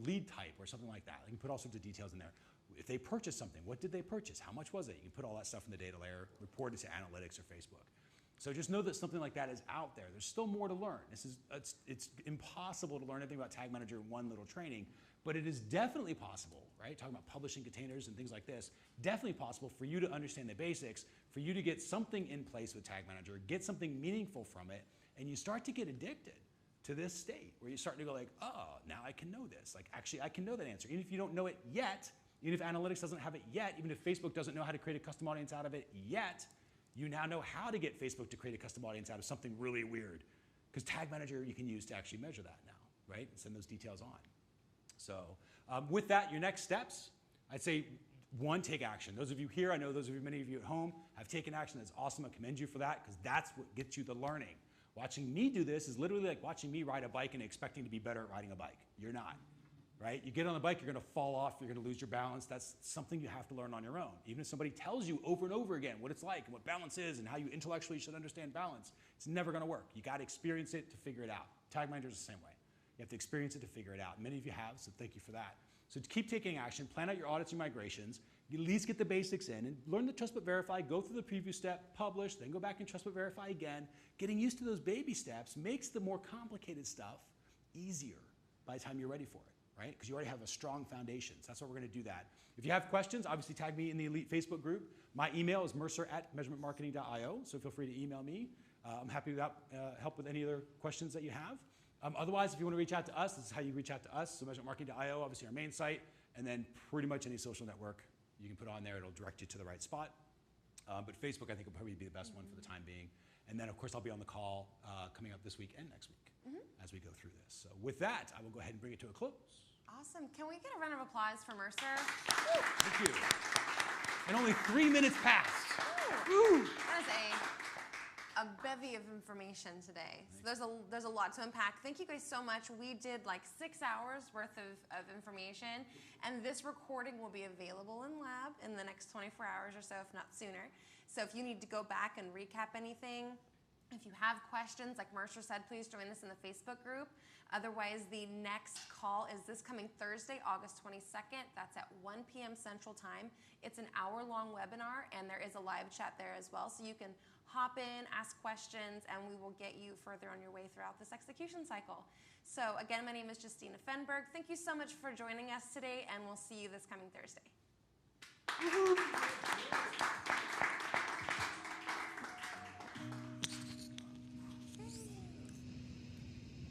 Speaker 1: lead type or something like that. You can put all sorts of details in there. If they purchased something, what did they purchase? How much was it? You can put all that stuff in the data layer, report it to analytics or Facebook. So just know that something like that is out there. There's still more to learn. It's impossible to learn anything about Tag Manager in one little training, but it is definitely possible, right? Talking about publishing containers and things like this, definitely possible for you to understand the basics, for you to get something in place with Tag Manager, get something meaningful from it, and you start to get addicted to this state where you're starting to go like, oh, now I can know this. Like, actually, I can know that answer. Even if you don't know it yet, even if analytics doesn't have it yet, even if Facebook doesn't know how to create a custom audience out of it yet, you now know how to get Facebook to create a custom audience out of something really weird. Because Tag Manager you can use to actually measure that now, right? And send those details on. So with that, your next steps, I'd say one, take action. Those of you here, I know those of you, many of you at home, have taken action. That's awesome. I commend you for that because that's what gets you the learning. Watching me do this is literally like watching me ride a bike and expecting to be better at riding a bike. You're not. Right? You get on the bike, you're going to fall off, you're going to lose your balance. That's something you have to learn on your own. Even if somebody tells you over and over again what it's like and what balance is and how you intellectually should understand balance, it's never going to work. You got to experience it to figure it out. Tag Manager is the same way. You have to experience it to figure it out. Many of you have, so thank you for that. So to keep taking action, plan out your audits and migrations, at least get the basics in, and learn the Trust But Verify, go through the preview step, publish, then go back and Trust But Verify again. Getting used to those baby steps makes the more complicated stuff easier by the time you're ready for it. Right? Because you already have a strong foundation. So that's why we're going to do that. If you have questions, obviously tag me in the Elite Facebook group. My email is mercer@measurementmarketing.io, so feel free to email me. I'm happy to help with any other questions that you have. Otherwise, if you want to reach out to us, this is how you reach out to us. So measurementmarketing.io, obviously our main site, and then pretty much any social network you can put on there. It'll direct you to the right spot. But Facebook, I think, will probably be the best one for the time being. And then, of course, I'll be on the call coming up this week and next week as we go through this. So with that, I will go ahead and bring it to a close.
Speaker 5: Awesome. Can we get a round of applause for Mercer?
Speaker 1: Thank you. And only 3 minutes passed.
Speaker 5: Ooh. That is a bevy of information today. So there's a lot to unpack. Thank you guys so much. We did like 6 hours worth of information, and this recording will be available in lab in the next 24 hours or so, if not sooner. So if you need to go back and recap anything, if you have questions, like Mercer said, please join us in the Facebook group. Otherwise, the next call is this coming Thursday, August 22nd. That's at 1 p.m. Central Time. It's an hour-long webinar, and there is a live chat there as well, so you can hop in, ask questions, and we will get you further on your way throughout this execution cycle. So again, my name is Justina Fenberg. Thank you so much for joining us today, and we'll see you this coming Thursday.